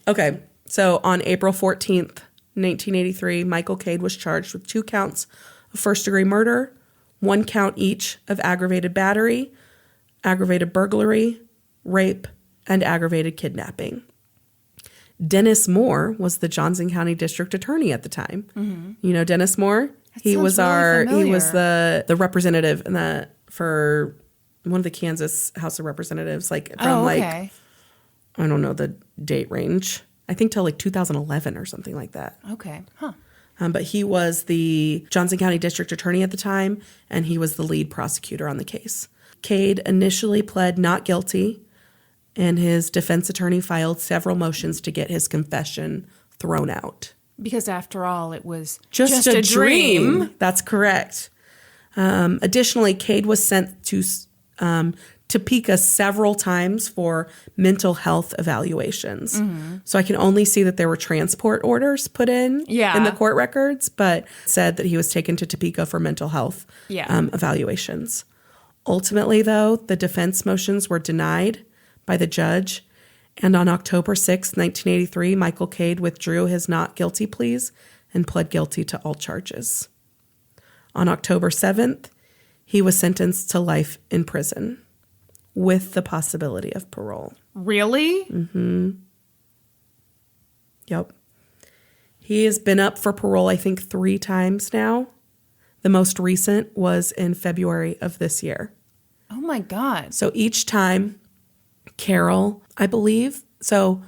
okay. So on April 14th, 1983, Michael Cade was charged with 2 counts of first-degree murder, 1 count each of aggravated battery, aggravated burglary, rape, and aggravated kidnapping. Dennis Moore was the Johnson County District Attorney at the time. Mm-hmm. You know Dennis Moore? He was the representative for one of the Kansas House of Representatives, like from I don't know the date range. I think till like 2011 or something like that. Okay. Huh. But he was the Johnson County District Attorney at the time, and he was the lead prosecutor on the case. Cade initially pled not guilty, and his defense attorney filed several motions to get his confession thrown out. Because after all, it was just a dream. That's correct. Additionally, Cade was sent to Topeka several times for mental health evaluations. Mm-hmm. So I can only see that there were transport orders put in the court records, but said that he was taken to Topeka for mental health evaluations. Ultimately, though, the defense motions were denied by the judge. And on October 6, 1983, Michael Cade withdrew his not guilty pleas and pled guilty to all charges. On October 7th, he was sentenced to life in prison with the possibility of parole. Really? Mm-hmm. Yep. He has been up for parole, I think, 3 times now. The most recent was in February of this year. Oh, my God. So each time, Carol, I believe, so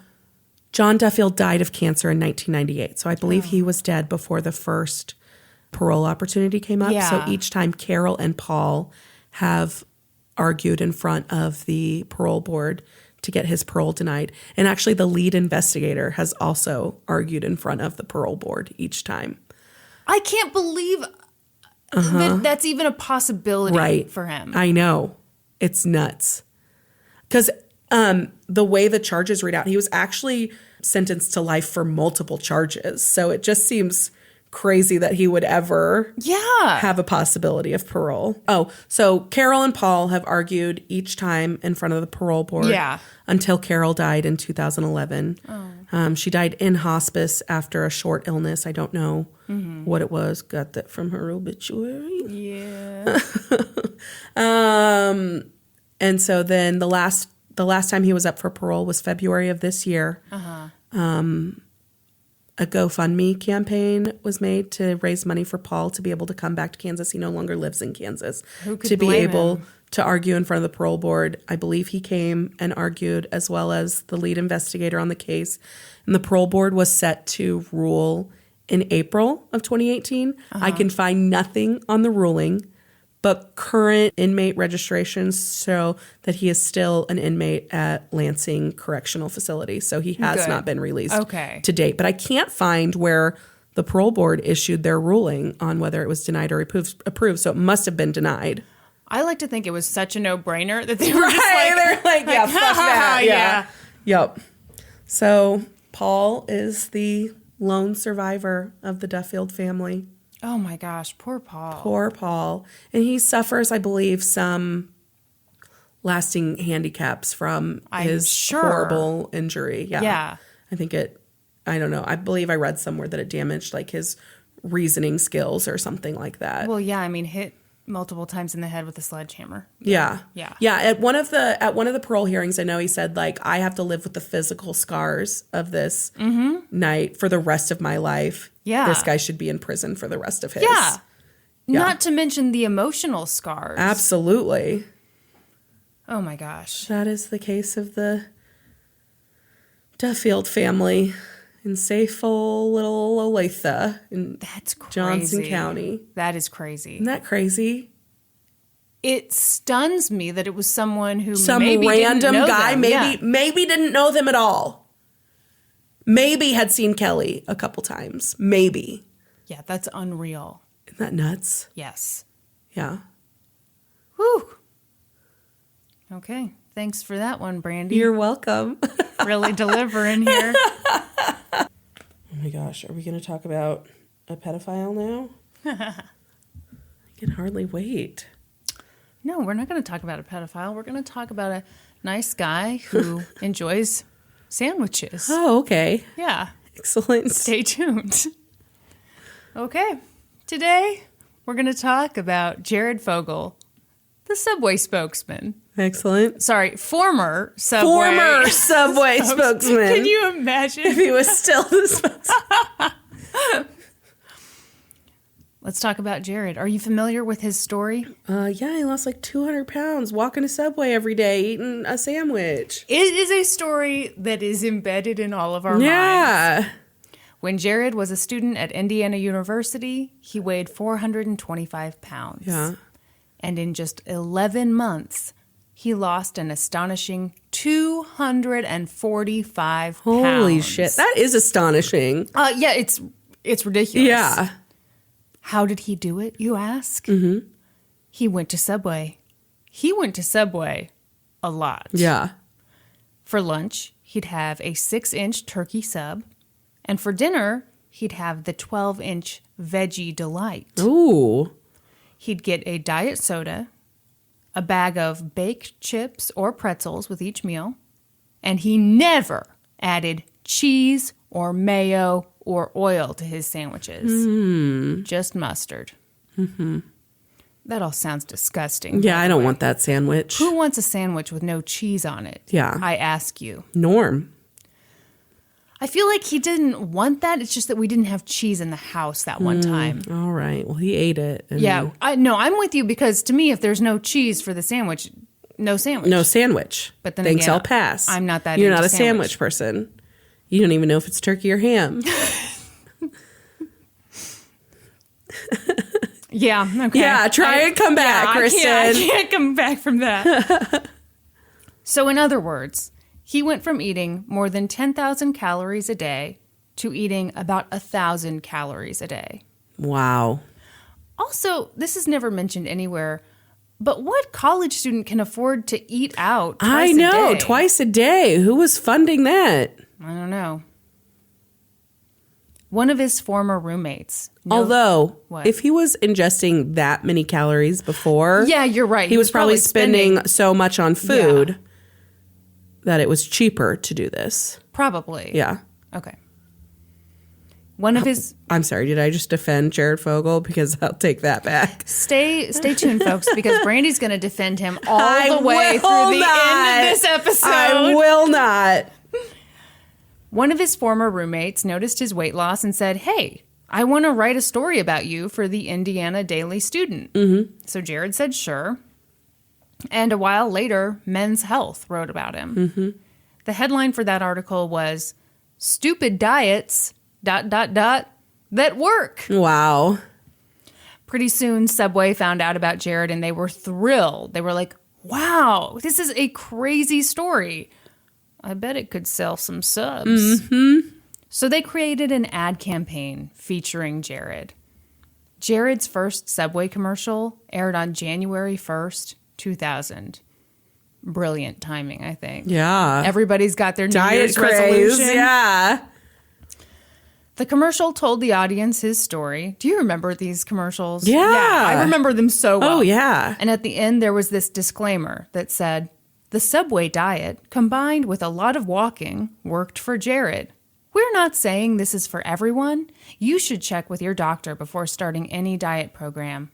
John Duffield died of cancer in 1998. So I believe he was dead before the first parole opportunity came up. Yeah. So each time Carol and Paul have argued in front of the parole board to get his parole denied. And actually the lead investigator has also argued in front of the parole board each time. I can't believe that that's even a possibility for him. I know. It's nuts. Because the way the charges read out, he was actually sentenced to life for multiple charges. So it just seems crazy that he would ever have a possibility of parole. Oh, so Carol and Paul have argued each time in front of the parole board until Carol died in 2011. Oh. She died in hospice after a short illness. I don't know what it was. Got that from her obituary. Yeah. And so then the last time he was up for parole was February of this year. A GoFundMe campaign was made to raise money for Paul to be able to come back to Kansas. He no longer lives in Kansas. Who could to be blame able him? to argue in front of the parole board. I believe he came and argued as well as the lead investigator on the case. And the parole board was set to rule in April of 2018. I can find nothing on the ruling, but current inmate registrations show that he is still an inmate at Lansing Correctional Facility. So he has not been released to date. But I can't find where the parole board issued their ruling on whether it was denied or approved. So it must have been denied. I like to think it was such a no-brainer that they were just they're like, yeah, fuck that. Yeah. Yep. So Paul is the lone survivor of the Duffield family. Oh my gosh, poor Paul. Poor Paul. And he suffers, I believe, some lasting handicaps from his horrible injury. Yeah. I don't know. I believe I read somewhere that it damaged like his reasoning skills or something like that. Well, yeah, I mean, hit multiple times in the head with a sledgehammer. Yeah. At one of the parole hearings, I know he said, like, I have to live with the physical scars of this night for the rest of my life. Yeah. This guy should be in prison for the rest of his. Yeah. Not to mention the emotional scars. Absolutely. Oh my gosh. That is the case of the Duffield family in safe-ful little Olathe in Johnson County. That is crazy. Isn't that crazy? It stuns me that it was someone who some maybe random didn't know guy, them. maybe didn't know them at all. Maybe had seen Kelly a couple times. Maybe. Yeah, that's unreal. Isn't that nuts? Yes. Yeah. Whew. Okay. Thanks for that one, Brandy. You're welcome. Really delivering here. Oh my gosh. Are we going to talk about a pedophile now? I can hardly wait. No, we're not going to talk about a pedophile. We're going to talk about a nice guy who enjoys sandwiches. Oh, okay. Yeah. Excellent. Stay tuned. Okay. Today, we're going to talk about Jared Fogle, the Subway spokesman. Excellent. Sorry, former Subway spokesman. Can you imagine? If he was still the spokesman. Let's talk about Jared. Are you familiar with his story? Yeah, he lost like 200 pounds walking to Subway every day, eating a sandwich. It is a story that is embedded in all of our minds. When Jared was a student at Indiana University, he weighed 425 pounds. Yeah. And in just 11 months, he lost an astonishing 245 pounds. Holy shit. That is astonishing. Yeah, it's ridiculous. Yeah. How did he do it, you ask? Mm-hmm. He went to Subway. He went to Subway a lot. Yeah. For lunch, he'd have a 6-inch turkey sub. And for dinner, he'd have the 12-inch Veggie Delight. Ooh. He'd get a diet soda, a bag of baked chips or pretzels with each meal, and he never added cheese or mayo or oil to his sandwiches. Just mustard. Mm-hmm. That all sounds disgusting. Yeah, I don't want that sandwich. Who wants a sandwich with no cheese on it? Yeah. I ask you. Norm. I feel like he didn't want that. It's just that we didn't have cheese in the house that one time. All right. Well, he ate it. Yeah. I'm with you because to me, if there's no cheese for the sandwich, no sandwich. No sandwich. But then thanks, again, I'll pass. I'm not that You're into not a sandwich. sandwich person. You don't even know if it's turkey or ham. Yeah. Okay. Yeah. Try and come back, Kristin. I can't come back from that. So in other words, he went from eating more than 10,000 calories a day to eating about 1,000 calories a day. Wow. Also, this is never mentioned anywhere, but what college student can afford to eat out twice a day? I know, twice a day. Who was funding that? I don't know. One of his former roommates. Although, What? if he was ingesting that many calories before, Yeah, you're right. he was probably spending so much on food that it was cheaper to do this. Probably. Yeah. Okay. One of his... I'm sorry, did I just defend Jared Fogle? Because I'll take that back. Stay tuned, folks, because Brandy's going to defend him all the way through the end of this episode. I will not. One of his former roommates noticed his weight loss and said, "Hey, I want to write a story about you for the Indiana Daily Student." Mm-hmm. So Jared said, sure. And a while later, Men's Health wrote about him. Mm-hmm. The headline for that article was, "Stupid Diets, ... that work." Wow. Pretty soon, Subway found out about Jared and they were thrilled. They were like, wow, this is a crazy story. I bet it could sell some subs. Mm-hmm. So they created an ad campaign featuring Jared. Jared's first Subway commercial aired on January 1st, 2000. Brilliant timing, I think. Yeah. Everybody's got their New Diet Year's craze. resolution. Yeah. The commercial told the audience his story. Do you remember these commercials? Yeah. I remember them so well. Oh, yeah. And at the end, there was this disclaimer that said, "The Subway diet, combined with a lot of walking, worked for Jared. We're not saying this is for everyone. You should check with your doctor before starting any diet program.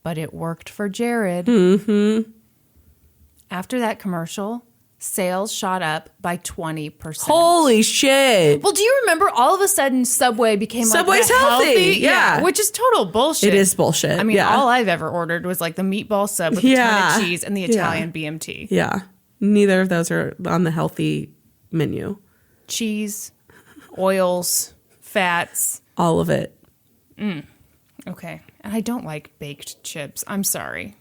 But it worked for Jared." Mm-hmm. After that commercial, sales shot up by 20%. Holy shit. Well, do you remember all of a sudden Subway became Subway's like healthy. Yeah. which is total bullshit. It is bullshit. I mean, yeah. all I've ever ordered was like the meatball sub with a ton of cheese and the Italian BMT. Yeah. Neither of those are on the healthy menu. Cheese, oils, fats. All of it. Okay. And I don't like baked chips. I'm sorry.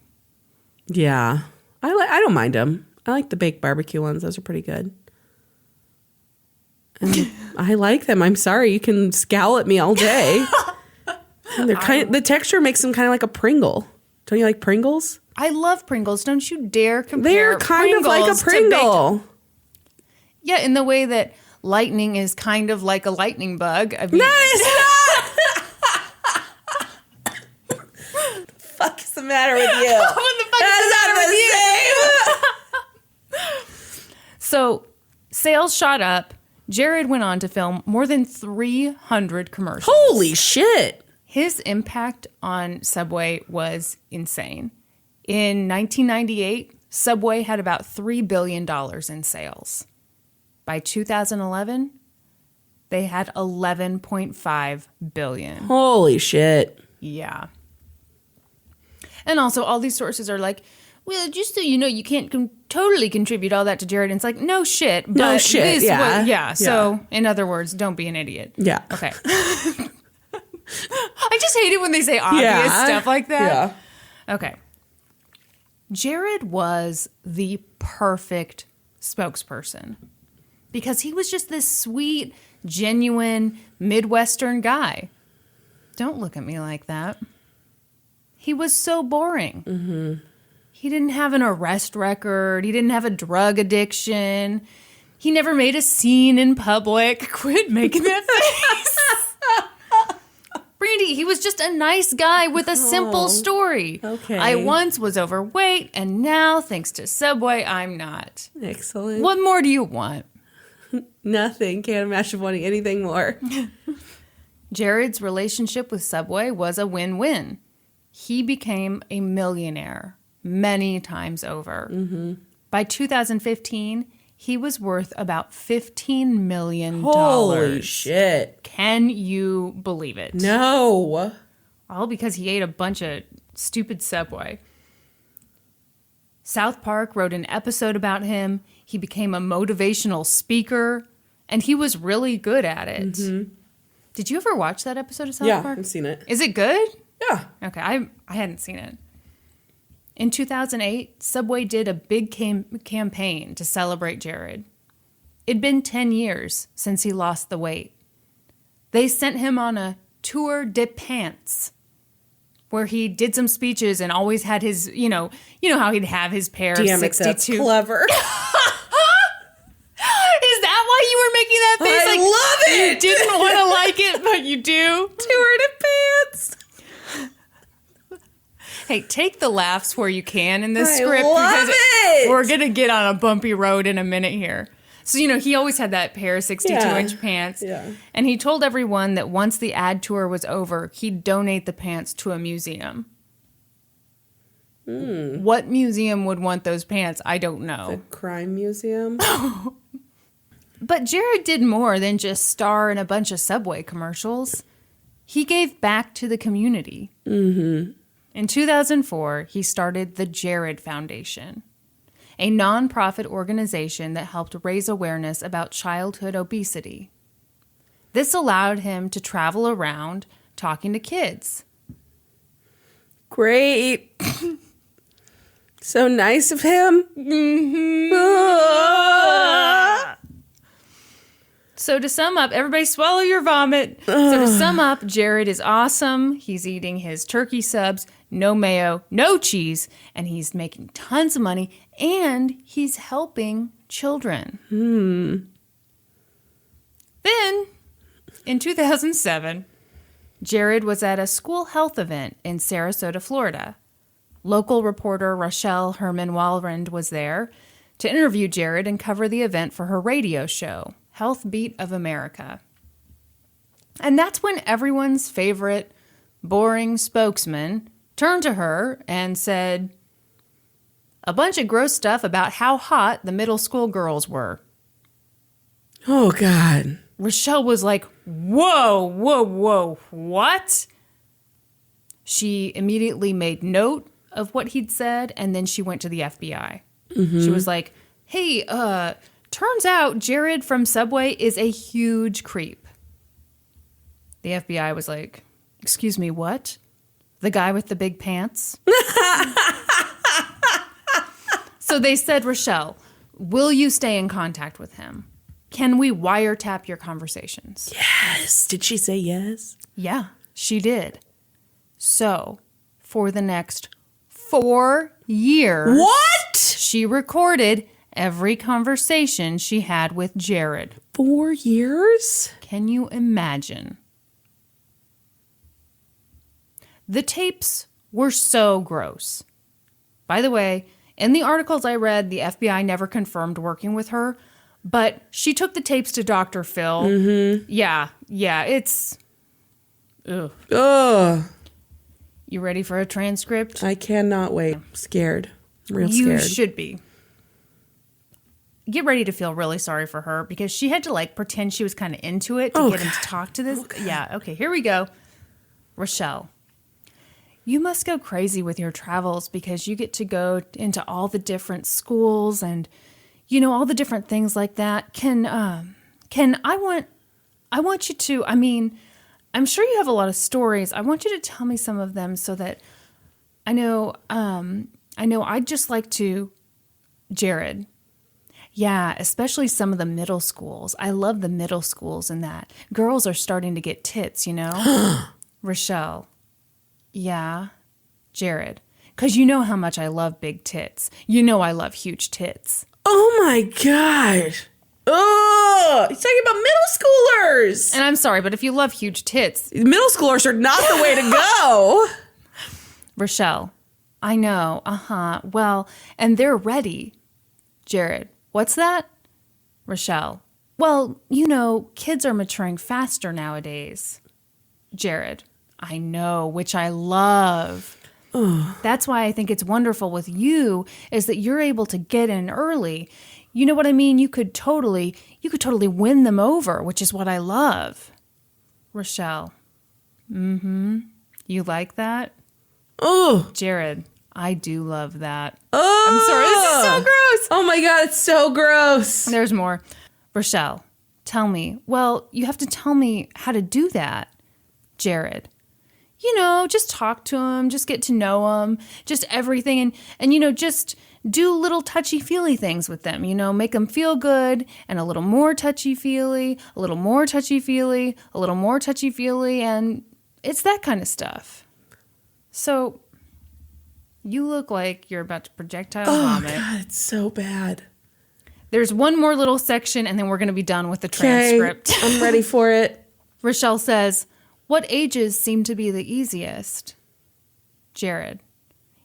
Yeah. I don't mind them. I like the baked barbecue ones. Those are pretty good. And I like them. I'm sorry. You can scowl at me all day. And they're the texture makes them kind of like a Pringle. Don't you like Pringles? I love Pringles. Don't you dare compare They're kind of like a Pringles to Pringle. Yeah, in the way that lightning is kind of like a lightning bug. I mean, No, it's not. What the fuck is the matter with you? What the fuck is the matter with you? So, sales shot up. Jared went on to film more than 300 commercials. Holy shit. His impact on Subway was insane. In 1998, Subway had about $3 billion in sales. By 2011, they had $11.5 billion. Holy shit. Yeah. And also, all these sources are like, well, just so you know, you can't totally contribute all that to Jared. And it's like, no shit. But No shit, yeah. Yeah. So, in other words, don't be an idiot. Yeah. Okay. I just hate it when they say obvious stuff like that. Yeah. Okay. Jared was the perfect spokesperson because he was just this sweet, genuine Midwestern guy. Don't look at me like that. He was so boring. Mm-hmm. He didn't have an arrest record. He didn't have a drug addiction. He never made a scene in public. Quit making that face. Brandy, he was just a nice guy with a simple story. Okay. I once was overweight, and now, thanks to Subway, I'm not. Excellent. What more do you want? Nothing. Can't imagine wanting anything more. Jared's relationship with Subway was a win-win. He became a millionaire many times over. Mm-hmm. By 2015, he was worth about $15 million. Holy shit. Can you believe it? No. All because he ate a bunch of stupid Subway. South Park wrote an episode about him. He became a motivational speaker, and he was really good at it. Mm-hmm. Did you ever watch that episode of South Park? Yeah, I've seen it. Is it good? Yeah. Okay, I hadn't seen it. In 2008, Subway did a big campaign to celebrate Jared. It'd been 10 years since he lost the weight. They sent him on a tour de pants, where he did some speeches and always had his, you know how he'd have his pair Damn of 62. That's clever. Is that why you were making that face? I love it. You didn't want to like it, but you do. Tour de pants. Hey, take the laughs where you can in this I script. love because it. We're going to get on a bumpy road in a minute here. So, he always had that pair of 62-inch pants. Yeah. And he told everyone that once the ad tour was over, he'd donate the pants to a museum. What museum would want those pants? I don't know. The crime museum. But Jared did more than just star in a bunch of Subway commercials. He gave back to the community. Mm-hmm. In 2004, he started the Jared Foundation. a nonprofit organization that helped raise awareness about childhood obesity. This allowed him to travel around talking to kids. Great. So nice of him. Mm-hmm. So to sum up, everybody swallow your vomit. So to sum up, Jared is awesome. He's eating his turkey subs, no mayo, no cheese, and he's making tons of money, and he's helping children. Then, in 2007, Jared was at a school health event in Sarasota, Florida. Local reporter Rochelle Herman-Walrand was there to interview Jared and cover the event for her radio show, Health Beat of America. And that's when everyone's favorite boring spokesman turned to her and said a bunch of gross stuff about how hot the middle school girls were. Oh, God. Rochelle was like, whoa, what? She immediately made note of what he'd said, and then she went to the FBI. Mm-hmm. She was like, hey, turns out Jared from Subway is a huge creep. The FBI was like, excuse me, what? The guy with the big pants? So they said, Rochelle, will you stay in contact with him? Can we wiretap your conversations? Yes. Did she say yes? Yeah, she did. So, for the next 4 years... What? She recorded every conversation she had with Jared. 4 years? Can you imagine? The tapes were so gross. By the way, in the articles I read, the FBI never confirmed working with her, but she took the tapes to Dr. Phil. Mm-hmm. Yeah, it's... Ugh. Ugh. You ready for a transcript? I cannot wait. I'm scared. Real You scared. should be. Get ready to feel really sorry for her because she had to pretend she was kind of into it to get him to talk to this. Yeah, okay, here we go. Rochelle, you must go crazy with your travels because you get to go into all the different schools and, all the different things like that. I want you to, I'm sure you have a lot of stories. I want you to tell me some of them so that I know I'd just like to, Jared. Yeah, especially some of the middle schools. I love the middle schools and that. Girls are starting to get tits, Rochelle. Yeah, Jared. Because you know how much I love big tits. You know I love huge tits. Oh my God. Oh, he's talking about middle schoolers. And I'm sorry, but if you love huge tits... Middle schoolers are not the way to go. Rochelle, I know. Well, and they're ready. Jared, what's that? Rochelle, well, kids are maturing faster nowadays. Jared, I know, which I love. That's why I think it's wonderful with you is that you're able to get in early. You know what I mean? You could totally win them over, which is what I love. Rochelle, you like that? Oh, Jared, I do love that. Oh, I'm sorry, this is so gross. Oh my God, it's so gross. There's more. Rochelle, tell me. Well, you have to tell me how to do that. Jared, just talk to him, just get to know him, just everything. And just do little touchy-feely things with them, make them feel good and a little more touchy-feely, a little more touchy-feely, a little more touchy-feely, and it's that kind of stuff. So, you look like you're about to projectile vomit. Oh, God, it's so bad. There's one more little section, and then we're going to be done with the transcript. I'm ready for it. Rochelle says, what ages seem to be the easiest? Jared,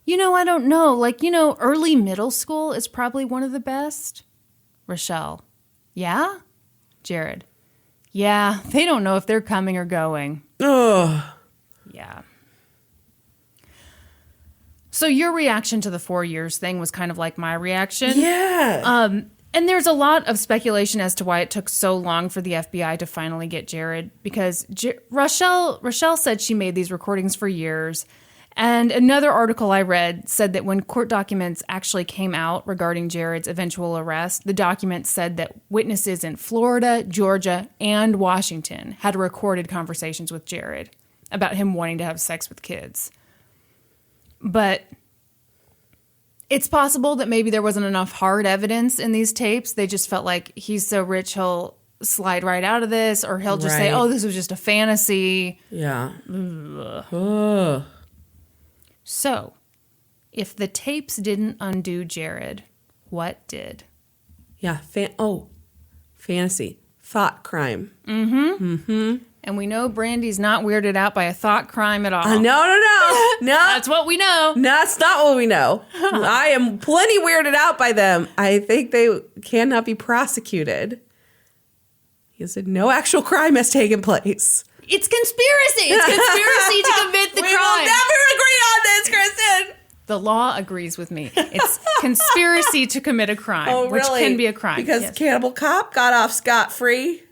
I don't know. Early middle school is probably one of the best. Rochelle, yeah? Jared, yeah, they don't know if they're coming or going. Ugh. Yeah. So your reaction to the 4 years thing was kind of like my reaction. Yeah. And there's a lot of speculation as to why it took so long for the FBI to finally get Jared, because Rochelle said she made these recordings for years, And another article I read said that when court documents actually came out regarding Jared's eventual arrest, the documents said that witnesses in Florida, Georgia, and Washington had recorded conversations with Jared about him wanting to have sex with kids. But it's possible that maybe there wasn't enough hard evidence in these tapes. They just felt like he's so rich, he'll slide right out of this, or he'll just say, oh, this was just a fantasy. Yeah. So, if the tapes didn't undo Jared, what did? Yeah. Fantasy. Thought crime. And we know Brandy's not weirded out by a thought crime at all. No. That's what we know. No, that's not what we know. I am plenty weirded out by them. I think they cannot be prosecuted. He said no actual crime has taken place. It's conspiracy. It's conspiracy to commit the crime. We will never agree on this, Kristin. The law agrees with me. It's conspiracy to commit a crime, which can be a crime. Because Cannibal Cop got off scot-free?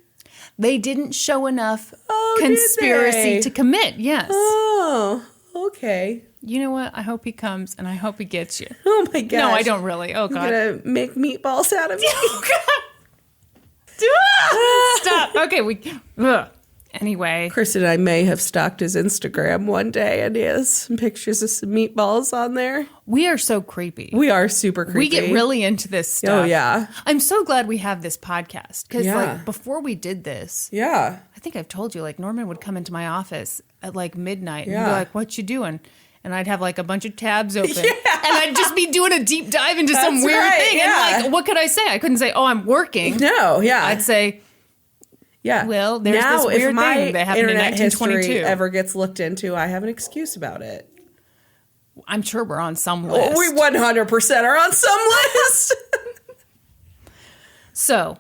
They didn't show enough conspiracy to commit, yes. Oh, okay. You know what? I hope he comes, and I hope he gets you. Oh, my gosh. No, I don't really. Oh, God. You're going to make meatballs out of me? Oh, God. Stop. Okay, Anyway. Kristin and I may have stalked his Instagram one day, and he has some pictures of some meatballs on there. We are so creepy. We are super creepy. We get really into this stuff. Oh, yeah. I'm so glad we have this podcast. Because, before we did this, I think I've told you, Norman would come into my office at, midnight and be like, what you doing? And I'd have, a bunch of tabs open. Yeah. And I'd just be doing a deep dive into some weird thing. Yeah. And, what could I say? I couldn't say, oh, I'm working. No, yeah. I'd say... Yeah. Well, there's this weird thing that happened in 1922. History ever gets looked into, I have an excuse about it. I'm sure we're on some list. We 100% are on some list. So,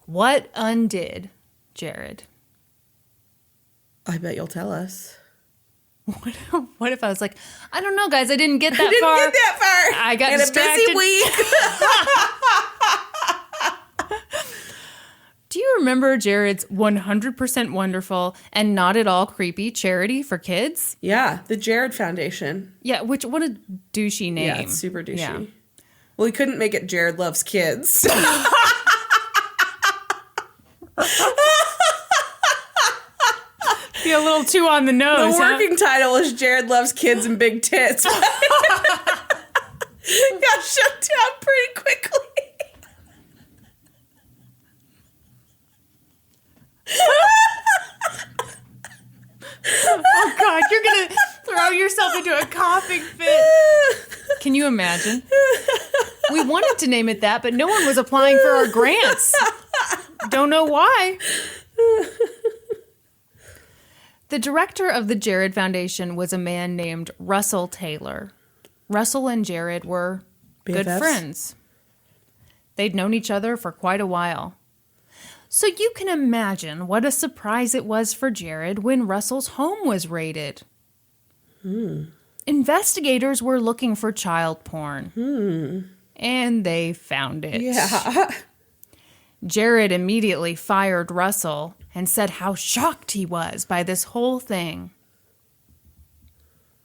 what undid Jared? I bet you'll tell us. What if I was like, I don't know, guys, I didn't get that far. I got distracted. A busy week. Do you remember Jared's 100% wonderful and not at all creepy charity for kids? Yeah, the Jared Foundation. Yeah, what a douchey name. Yeah, it's super douchey. Yeah. Well, he couldn't make it Jared Loves Kids. Be a little too on the nose. The working title is Jared Loves Kids and Big Tits. Got shut down pretty quickly. Oh, God, you're going to throw yourself into a coughing fit. Can you imagine? We wanted to name it that, but no one was applying for our grants. Don't know why. The director of the Jared Foundation was a man named Russell Taylor. Russell and Jared were good friends. They'd known each other for quite a while. So you can imagine what a surprise it was for Jared when Russell's home was raided. Investigators were looking for child porn. And they found it. Yeah. Jared immediately fired Russell and said how shocked he was by this whole thing.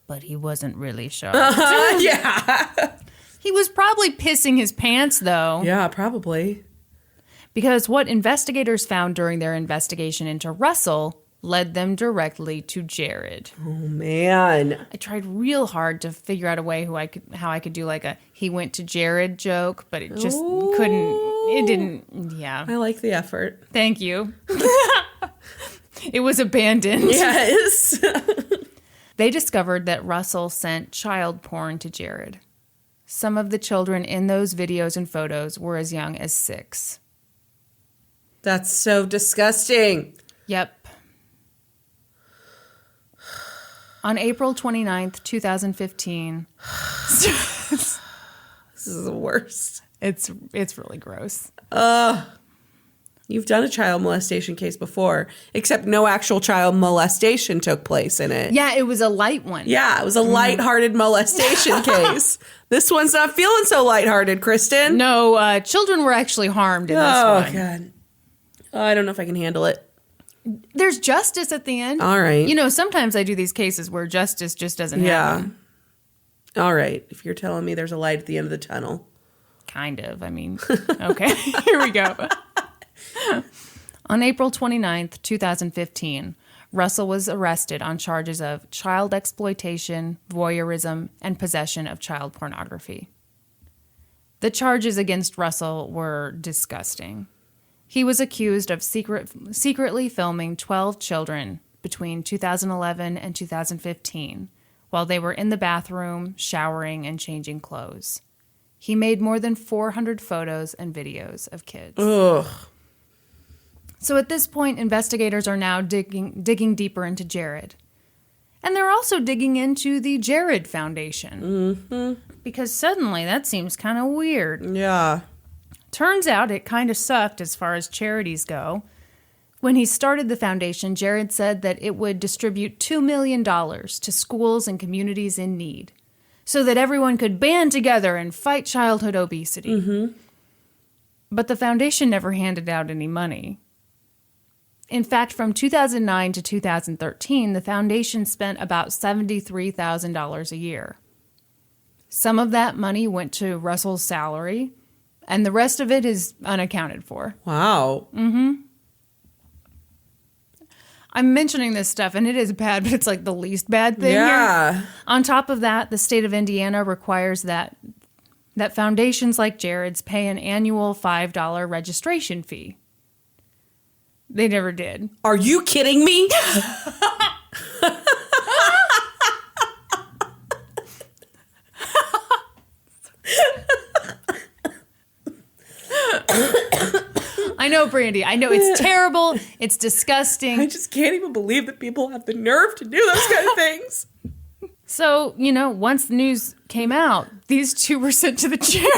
But he wasn't really shocked. Yeah. He was probably pissing his pants, though. Yeah, probably. Because what investigators found during their investigation into Russell led them directly to Jared. Oh, man. I tried real hard to figure out a way how I could do a he went to Jared joke, but it just didn't. I like the effort. Thank you. It was abandoned. Yes. They discovered that Russell sent child porn to Jared. Some of the children in those videos and photos were as young as 6. That's so disgusting. Yep. On April 29th, 2015. This is the worst. It's really gross. You've done a child molestation case before, except no actual child molestation took place in it. Yeah, it was a light one. Yeah, it was a lighthearted molestation case. This one's not feeling so lighthearted, Kristin. No, children were actually harmed in this one. Oh, God. I don't know if I can handle it. There's justice at the end. All right. You know, sometimes I do these cases where justice just doesn't happen. All right. If you're telling me there's a light at the end of the tunnel. Kind of. I mean, okay, here we go. On April 29th, 2015, Russell was arrested on charges of child exploitation, voyeurism, and possession of child pornography. The charges against Russell were disgusting. He was accused of secretly filming 12 children between 2011 and 2015 while they were in the bathroom, showering, and changing clothes. He made more than 400 photos and videos of kids. Ugh. So at this point, investigators are now digging deeper into Jared. And they're also digging into the Jared Foundation. Mm-hmm. Because suddenly that seems kind of weird. Yeah. Turns out it kind of sucked as far as charities go. When he started the foundation, Jared said that it would distribute $2 million to schools and communities in need so that everyone could band together and fight childhood obesity. Mm-hmm. But the foundation never handed out any money. In fact, from 2009 to 2013, the foundation spent about $73,000 a year. Some of that money went to Russell's salary, and the rest of it is unaccounted for. Wow. Mm-hmm. I'm mentioning this stuff, and it is bad, but it's like the least bad thing here. On top of that, the state of Indiana requires that foundations like Jared's pay an annual $5 registration fee. They never did. Are you kidding me? I know, Brandy. I know it's terrible. It's disgusting. I just can't even believe that people have the nerve to do those kind of things. So, once the news came out, these two were sent to the chair.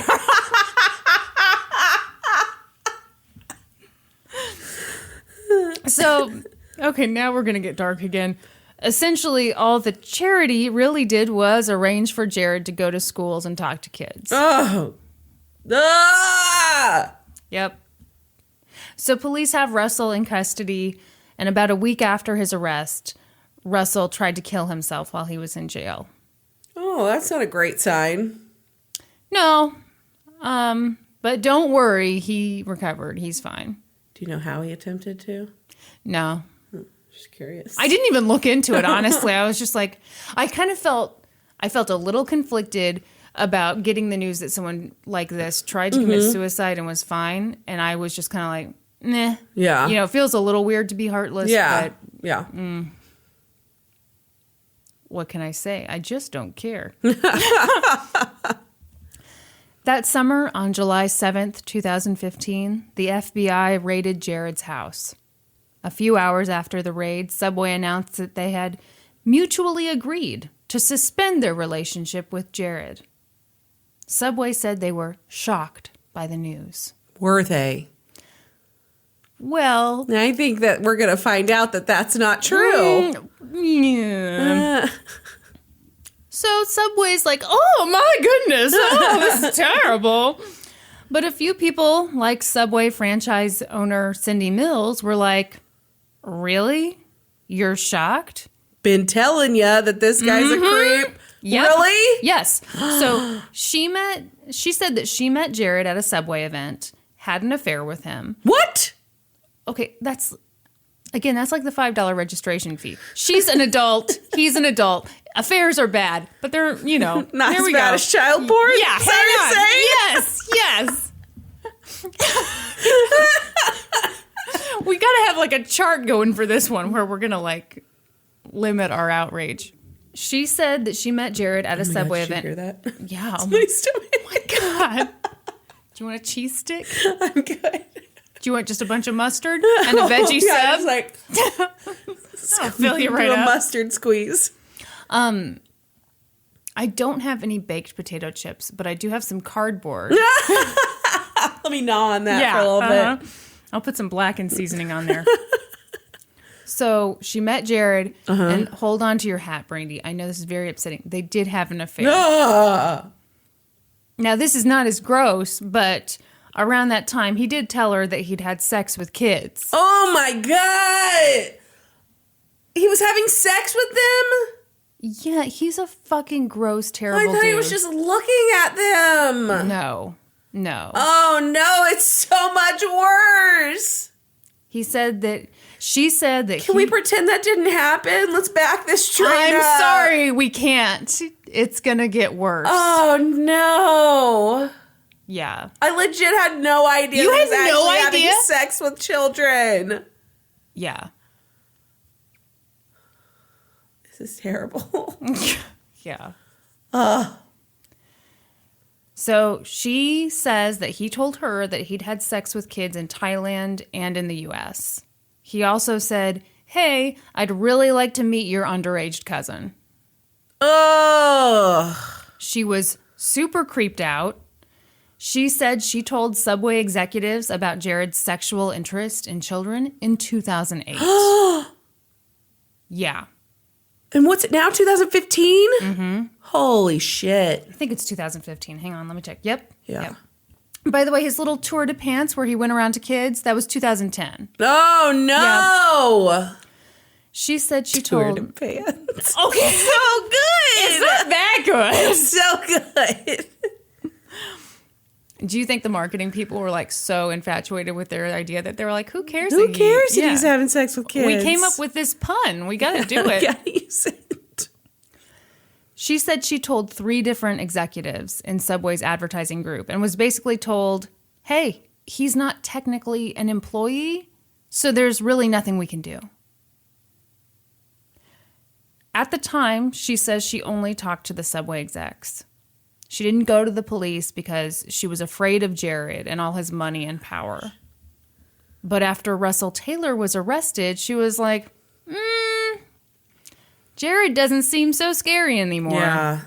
So, okay, now we're going to get dark again. Essentially, all the charity really did was arrange for Jared to go to schools and talk to kids. Oh. Ah! Yep. So police have Russell in custody, and about a week after his arrest, Russell tried to kill himself while he was in jail. Oh, that's not a great sign. No. But don't worry, he recovered. He's fine. Do you know how he attempted to? No. Just curious. I didn't even look into it, honestly. I was just like, I felt a little conflicted about getting the news that someone like this tried to commit suicide and was fine. And I was just kind of like, nah. Yeah. It feels a little weird to be heartless. Yeah. But, yeah. What can I say? I just don't care. That summer, on July 7th, 2015, the FBI raided Jared's house. A few hours after the raid, Subway announced that they had mutually agreed to suspend their relationship with Jared. Subway said they were shocked by the news. Were they? Well, I think that we're going to find out that that's not true. Yeah. So Subway's like, oh my goodness, oh, this is terrible. But a few people, like Subway franchise owner Cindy Mills, were like, really? You're shocked? Been telling ya that this guy's a creep. Yep. Really? Yes. So she said that she met Jared at a Subway event, had an affair with him. What? Okay, that's like the $5 registration fee. She's an adult. He's an adult. Affairs are bad, but they're, not there as we bad go. as child porn? Yeah, Is that hang on. Yes. We got to have like a chart going for this one where we're going to like limit our outrage. She said that she met Jared at a Subway event. Did you hear that? Yeah. It's nice to me. Oh my God. Do you want a cheese stick? I'm good. Do you want just a bunch of mustard and a veggie sub? It's like, I'll fill you right do a up. mustard squeeze. I don't have any baked potato chips, but I do have some cardboard. Let me gnaw on that for a little bit. I'll put some blackened seasoning on there. So she met Jared, and hold on to your hat, Brandy. I know this is very upsetting. They did have an affair. Now, this is not as gross, but around that time, he did tell her that he'd had sex with kids. Oh, my God. He was having sex with them? Yeah, he's a fucking gross, terrible I thought dude. he was just looking at them. No. Oh, no, it's so much worse. She said that Can we pretend that didn't happen? Let's back this train up. I'm sorry, we can't. It's gonna get worse. Oh, no. Yeah. I legit had no idea You he was had no actually idea? having sex with children. Yeah. This is terrible. Yeah. So she says that he told her that he'd had sex with kids in Thailand and in the U.S. He also said, hey, I'd really like to meet your underage cousin. Ugh. She was super creeped out. She said she told Subway executives about Jared's sexual interest in children in 2008. Yeah. And what's it now, 2015? Mm-hmm. Holy shit. I think it's 2015. Hang on, let me check. Yep. Yeah. Yep. By the way, his little tour de pants where he went around to kids, that was 2010. Oh, no. Yep. She said she Tour told... de pants. Okay. So good. It's not that good. So good. Do you think the marketing people were like so infatuated with their idea that they were like, who cares? Who cares if he's having sex with kids? We came up with this pun. We got to do it. Gotta use it. She said she told 3 different executives in Subway's advertising group and was basically told, hey, he's not technically an employee, so there's really nothing we can do. At the time, she says she only talked to the Subway execs. She didn't go to the police because she was afraid of Jared and all his money and power. But after Russell Taylor was arrested, she was like, Jared doesn't seem so scary anymore. Yeah.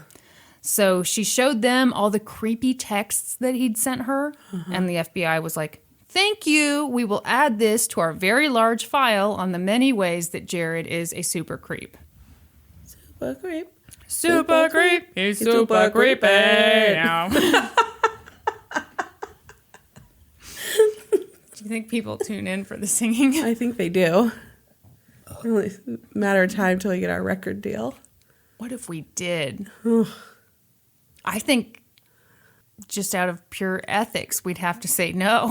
So she showed them all the creepy texts that he'd sent her, and the FBI was like, thank you. We will add this to our very large file on the many ways that Jared is a super creep. Super creep. Super creep. He's super creepy now. Do you think people tune in for the singing? I think they do. Only a matter of time till we get our record deal. What if we did? I think just out of pure ethics, we'd have to say no.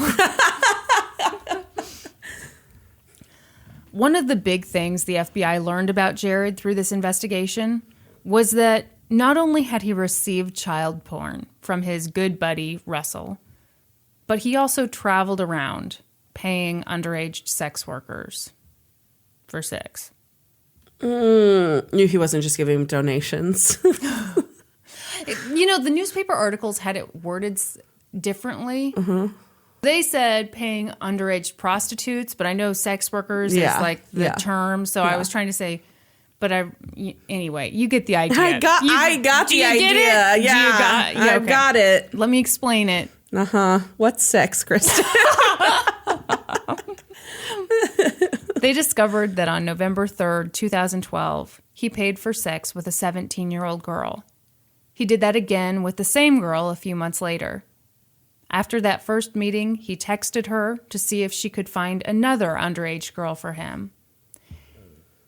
One of the big things the FBI learned about Jared through this investigation was that not only had he received child porn from his good buddy, Russell, but he also traveled around paying underage sex workers for sex. He wasn't just giving him donations. You know, the newspaper articles had it worded differently. Mm-hmm. They said paying underage prostitutes, but I know sex workers is like the term. So I was trying to say, but anyway, you get the idea. I got the idea. Get it? Yeah, I got it. Let me explain it. What's sex, Kristin? They discovered that on November 3rd, 2012, he paid for sex with a 17-year-old girl. He did that again with the same girl a few months later. After that first meeting, he texted her to see if she could find another underage girl for him.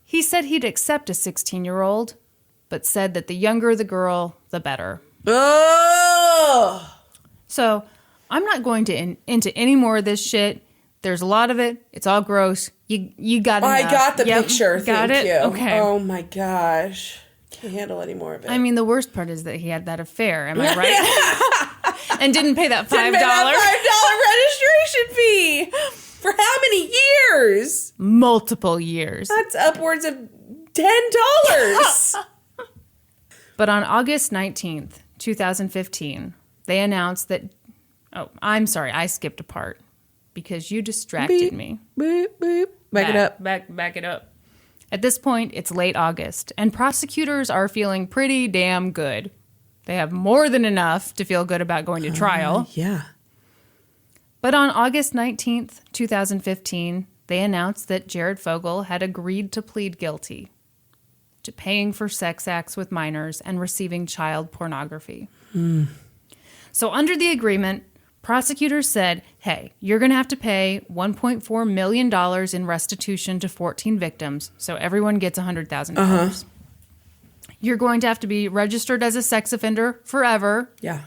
He said he'd accept a 16-year-old, but said that the younger the girl, the better. Oh! So I'm not going to into any more of this shit. There's a lot of it. It's all gross. You got it. I got the picture. Got Thank it? you. Okay. Oh my gosh. Can't handle any more of it. I mean, the worst part is that he had that affair. Am I right? And didn't pay that $5. Didn't pay that $5 registration fee. For how many years? Multiple years. That's upwards of $10. But on August 19th, 2015, they announced that... Oh, I'm sorry. I skipped a part because you distracted me. Beep, beep. Back it up. Back it up. At this point, it's late August, and prosecutors are feeling pretty damn good. They have more than enough to feel good about going to trial. Yeah. But on August 19th, 2015, they announced that Jared Fogle had agreed to plead guilty to paying for sex acts with minors and receiving child pornography. So under the agreement, prosecutors said, hey, you're going to have to pay $1.4 million in restitution to 14 victims, so everyone gets $100,000. You're going to have to be registered as a sex offender forever. Yeah.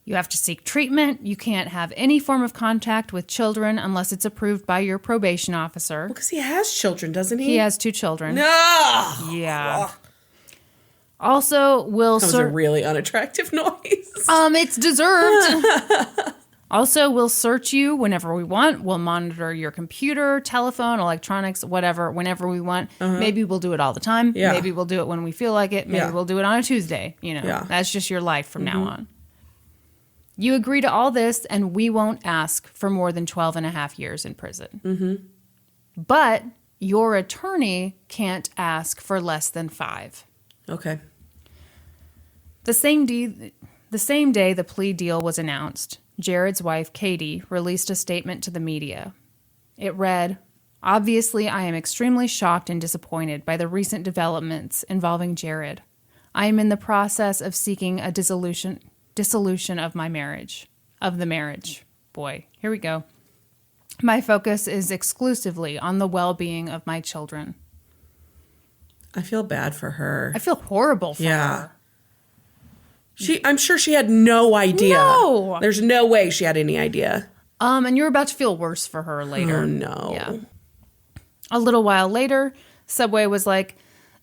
You have to seek treatment. You can't have any form of contact with children unless it's approved by your probation officer. Because he has children, doesn't he? He has 2 children. No! Yeah. Also, that was a really unattractive noise. It's deserved. Also, we'll search you whenever we want. We'll monitor your computer, telephone, electronics, whatever, whenever we want. Maybe we'll do it all the time. Yeah. Maybe we'll do it when we feel like it. Maybe we'll do it on a Tuesday. That's just your life from now on. You agree to all this, and we won't ask for more than 12 and a half years in prison. But your attorney can't ask for less than 5. Okay. The same day the plea deal was announced, Jared's wife, Katie, released a statement to the media. It read, "Obviously, I am extremely shocked and disappointed by the recent developments involving Jared. I am in the process of seeking a dissolution of my marriage. Of the marriage." Boy, here we go. "My focus is exclusively on the well-being of my children." I feel bad for her. I feel horrible for her. I'm sure she had no idea. No. There's no way she had any idea. And you're about to feel worse for her later. Oh, no. Yeah. A little while later, Subway was like,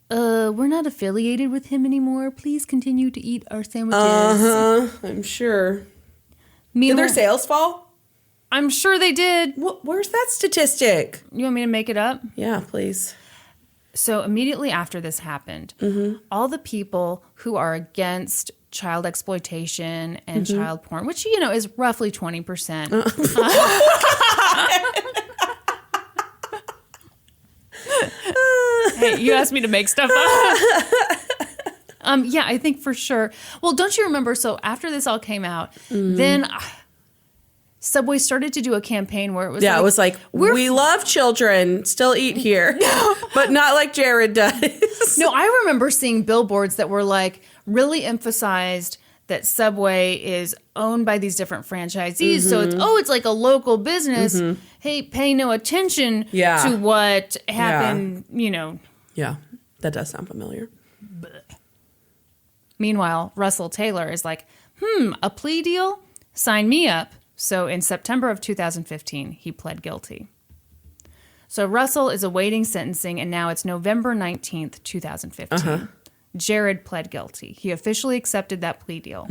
we're not affiliated with him anymore. Please continue to eat our sandwiches. I'm sure. Did their sales fall? I'm sure they did. Where's that statistic? You want me to make it up? Yeah, please. So immediately after this happened, all the people who are against child exploitation and child porn, which, is roughly 20%. Hey, you asked me to make stuff up. Yeah, I think for sure. Well, don't you remember? So after this all came out, then Subway started to do a campaign where it was it was like, we love children, still eat here, but not like Jared does. No, I remember seeing billboards that were like really emphasized that Subway is owned by these different franchisees. So it's like a local business. Hey, pay no attention to what happened, Yeah, that does sound familiar. Meanwhile, Russell Taylor is like, a plea deal? Sign me up. So in September of 2015, he pled guilty. So Russell is awaiting sentencing, and now it's November 19th, 2015. Jared pled guilty. He officially accepted that plea deal.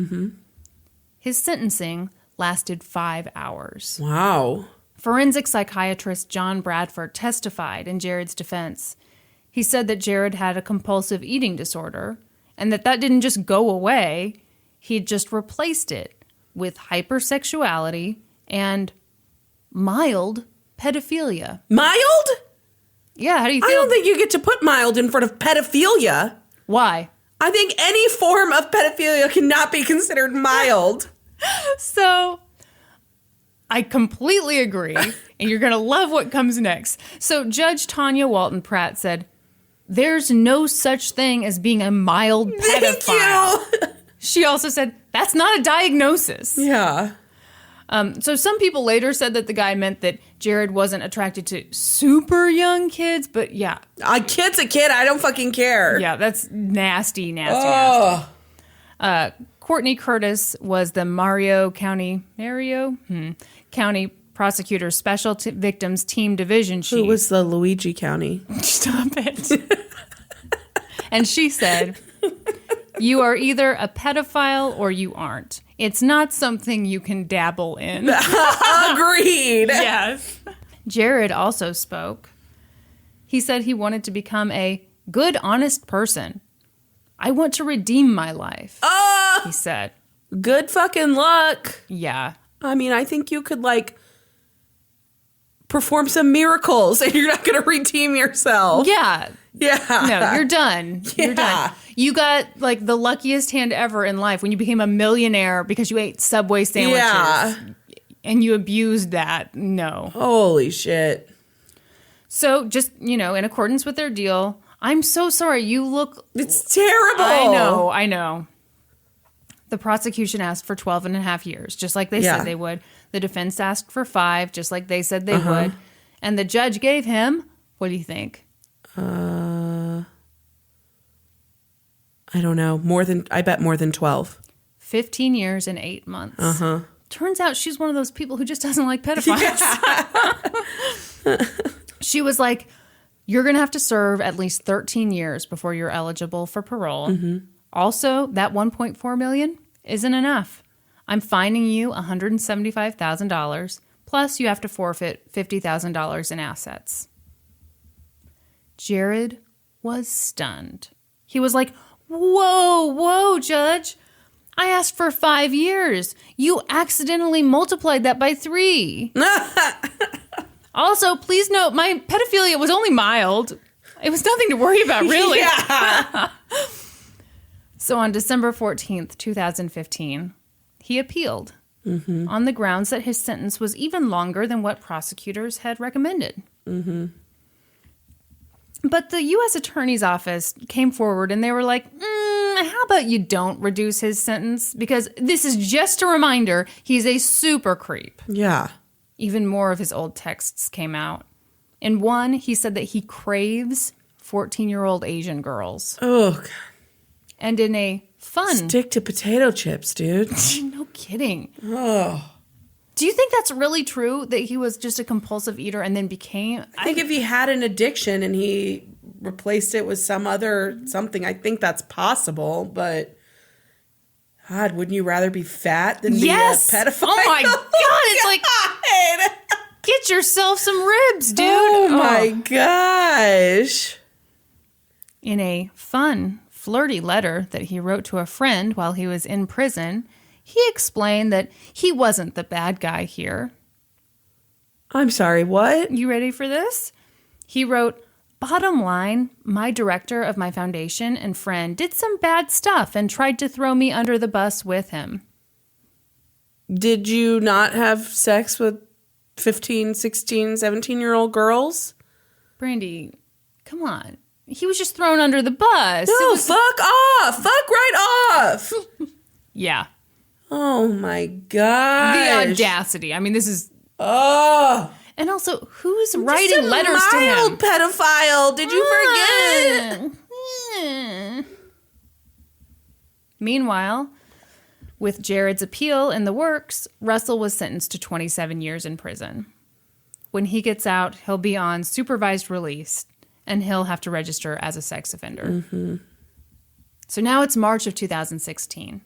His sentencing lasted 5 hours. Wow. Forensic psychiatrist John Bradford testified in Jared's defense. He said that Jared had a compulsive eating disorder, and that didn't just go away. He'd just replaced it with hypersexuality and mild pedophilia. Mild? Yeah, how do you feel? I don't think you get to put mild in front of pedophilia. Why? I think any form of pedophilia cannot be considered mild. So, I completely agree, and you're going to love what comes next. So, Judge Tanya Walton Pratt said, "There's no such thing as being a mild pedophile." Thank you. She also said, "That's not a diagnosis." Yeah. So some people later said that the guy meant that Jared wasn't attracted to super young kids, but yeah. A kid's a kid. I don't fucking care. Yeah, that's nasty, nasty. Courtney Curtis was the County Prosecutor's Special Victims Team Division Chief. Who was the Luigi County? Stop it. And she said, "You are either a pedophile or you aren't. It's not something you can dabble in." Agreed. Yes. Jared also spoke. He said he wanted to become a good, honest person. "I want to redeem my life," he said. Good fucking luck. Yeah. I mean, I think you could, perform some miracles and you're not going to redeem yourself. Yeah. Yeah. No, you're done. You're done. You got, the luckiest hand ever in life when you became a millionaire because you ate Subway sandwiches. Yeah. And you abused that. No. Holy shit. So, just, in accordance with their deal, I'm so sorry. You look... It's terrible. I know. The prosecution asked for 12 and a half years, just like they said they would. The defense asked for 5, just like they said they would. And the judge gave him, what do you think? I don't know. I bet more than 12. 15 years and 8 months. Uh-huh. Turns out she's one of those people who just doesn't like pedophiles. Yeah. She was like, you're going to have to serve at least 13 years before you're eligible for parole. Mm-hmm. Also, that $1.4 million isn't enough. I'm fining you $175,000, plus you have to forfeit $50,000 in assets. Jared was stunned. He was like, whoa, Judge. I asked for 5 years. You accidentally multiplied that by 3. Also, please note, my pedophilia was only mild. It was nothing to worry about, really. Yeah. So on December 14th, 2015, he appealed on the grounds that his sentence was even longer than what prosecutors had recommended. Mm-hmm. But the U.S. Attorney's Office came forward and they were like, how about you don't reduce his sentence? Because this is just a reminder, he's a super creep. Yeah. Even more of his old texts came out. In one, he said that he craves 14-year-old Asian girls. Oh, God. And in a fun... Stick to potato chips, dude. No kidding. Oh. Do you think that's really true, that he was just a compulsive eater and then became... I think if he had an addiction and he replaced it with something, I think that's possible, but... God, wouldn't you rather be fat than be a pedophile? Oh, my God. It's like, get yourself some ribs, dude. Oh, my gosh. In a fun, flirty letter that he wrote to a friend while he was in prison, he explained that he wasn't the bad guy here. I'm sorry, what? You ready for this? He wrote, bottom line, my director of my foundation and friend did some bad stuff and tried to throw me under the bus with him. Did you not have sex with 15, 16, 17-year-old girls? Brandy, come on. He was just thrown under the bus. No, fuck off. Fuck right off. Yeah. Oh, my gosh. The audacity. I mean, this is... Oh. And also, who's writing letters to him? Mild pedophile. Did you forget? Meanwhile, with Jared's appeal in the works, Russell was sentenced to 27 years in prison. When he gets out, he'll be on supervised release, and he'll have to register as a sex offender. Mm-hmm. So now it's March of 2016.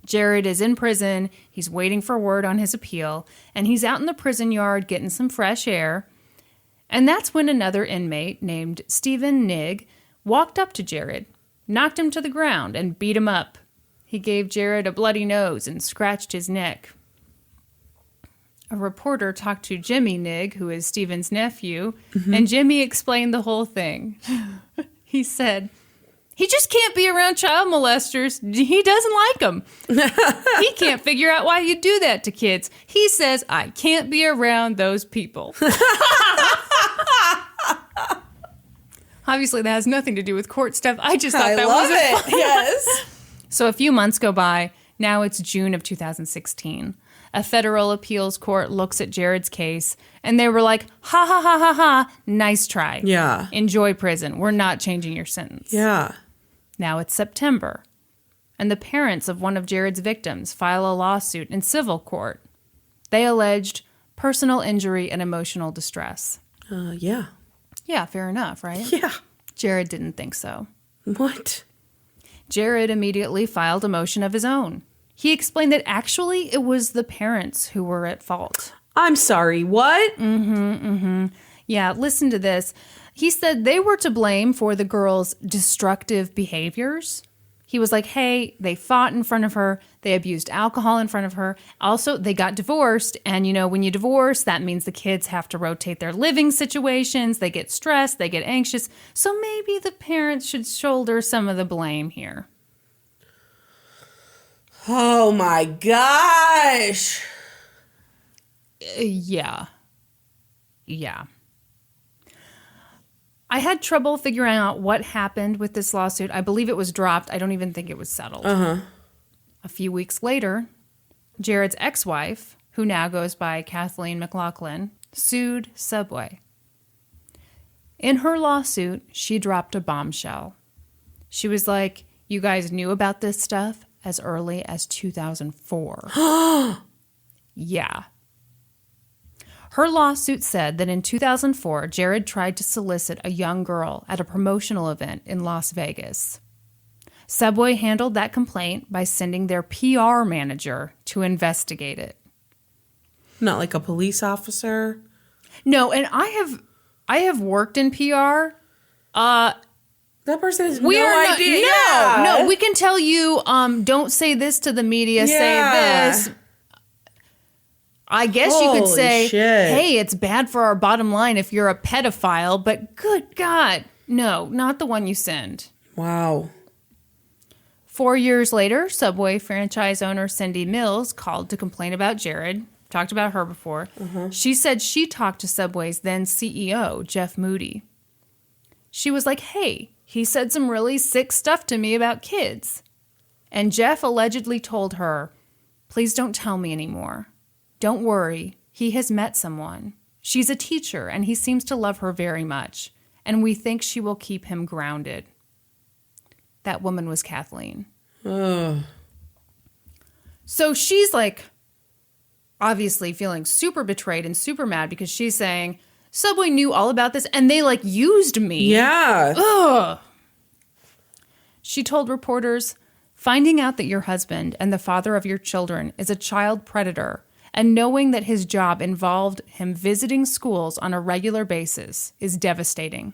Jared is in prison, he's waiting for word on his appeal, and he's out in the prison yard getting some fresh air. And that's when another inmate named Stephen Nigg walked up to Jared, knocked him to the ground, and beat him up. He gave Jared a bloody nose and scratched his neck. A reporter talked to Jimmy Nigg, who is Stephen's nephew, and Jimmy explained the whole thing. He said, he just can't be around child molesters. He doesn't like them. He can't figure out why you do that to kids. He says, I can't be around those people. Obviously, that has nothing to do with court stuff. I just thought that was it. Yes. So a few months go by. Now it's June of 2016. A federal appeals court looks at Jared's case, and they were like, ha, ha, ha, ha, ha, nice try. Yeah. Enjoy prison. We're not changing your sentence. Yeah. Now it's September, and the parents of one of Jared's victims file a lawsuit in civil court. They alleged personal injury and emotional distress. Yeah. Yeah, fair enough, right? Yeah. Jared didn't think so. What? Jared immediately filed a motion of his own. He explained that actually it was the parents who were at fault. I'm sorry, what? Yeah, listen to this. He said they were to blame for the girls' destructive behaviors. He was like, hey, they fought in front of her. They abused alcohol in front of her. Also, they got divorced. And, you know, when you divorce, that means the kids have to rotate their living situations. They get stressed. They get anxious. So maybe the parents should shoulder some of the blame here. Oh, my gosh. Yeah. I had trouble figuring out what happened with this lawsuit. I believe it was dropped. I don't even think it was settled. A few weeks later, Jared's ex-wife, who now goes by Kathleen McLaughlin, sued Subway. In her lawsuit, she dropped a bombshell. She was like, you guys knew about this stuff as early as 2004. Yeah. Her lawsuit said that in 2004, Jared tried to solicit a young girl at a promotional event in Las Vegas. Subway handled that complaint by sending their PR manager to investigate it. Not like a police officer? No, and I have worked in PR. That person has no idea. No, we can tell you, don't say this to the media, say this. I guess you could say, hey, it's bad for our bottom line if you're a pedophile, but good God, no, not the one you send. Wow. 4 years later, Subway franchise owner Cindy Mills called to complain about Jared. Talked about her before. She said she talked to Subway's then CEO, Jeff Moody. She was like, hey, he said some really sick stuff to me about kids. And Jeff allegedly told her, please don't tell me anymore. Don't worry, he has met someone. She's a teacher, and he seems to love her very much. And we think she will keep him grounded. That woman was Kathleen. So she's like, obviously feeling super betrayed and super mad because she's saying, Subway knew all about this and they like used me. Yeah. Ugh. She told reporters, finding out that your husband and the father of your children is a child predator and knowing that his job involved him visiting schools on a regular basis is devastating.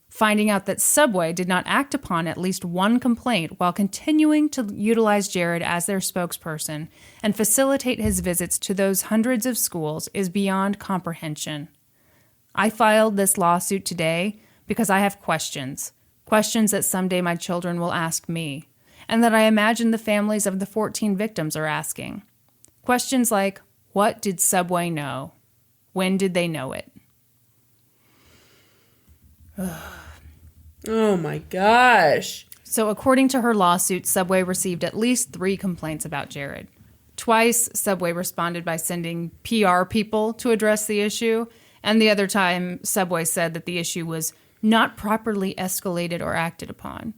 Finding out that Subway did not act upon at least one complaint while continuing to utilize Jared as their spokesperson and facilitate his visits to those hundreds of schools is beyond comprehension. I filed this lawsuit today because I have questions that someday my children will ask me, and that I imagine the families of the 14 victims are asking. Questions like, what did Subway know? When did they know it? Oh my gosh. So according to her lawsuit, Subway received at least 3 complaints about Jared. Twice, Subway responded by sending PR people to address the issue, and the other time, Subway said that the issue was not properly escalated or acted upon,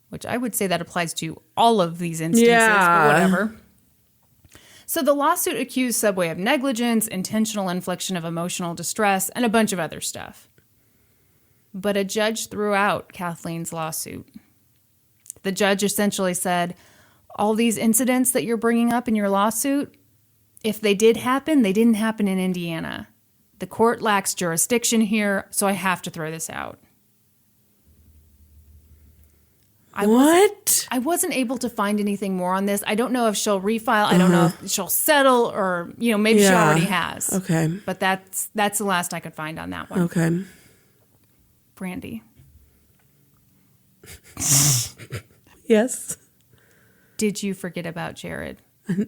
which I would say that applies to all of these instances, but whatever. So the lawsuit accused Subway of negligence, intentional infliction of emotional distress, and a bunch of other stuff. But a judge threw out Kathleen's lawsuit. The judge essentially said, all these incidents that you're bringing up in your lawsuit, if they did happen, they didn't happen in Indiana. The court lacks jurisdiction here, so I have to throw this out. I wasn't able to find anything more on this. I don't know if she'll refile. I don't know if she'll settle or, maybe she already has. Okay. But that's the last I could find on that one. Okay. Brandy. Yes. Did you forget about Jared?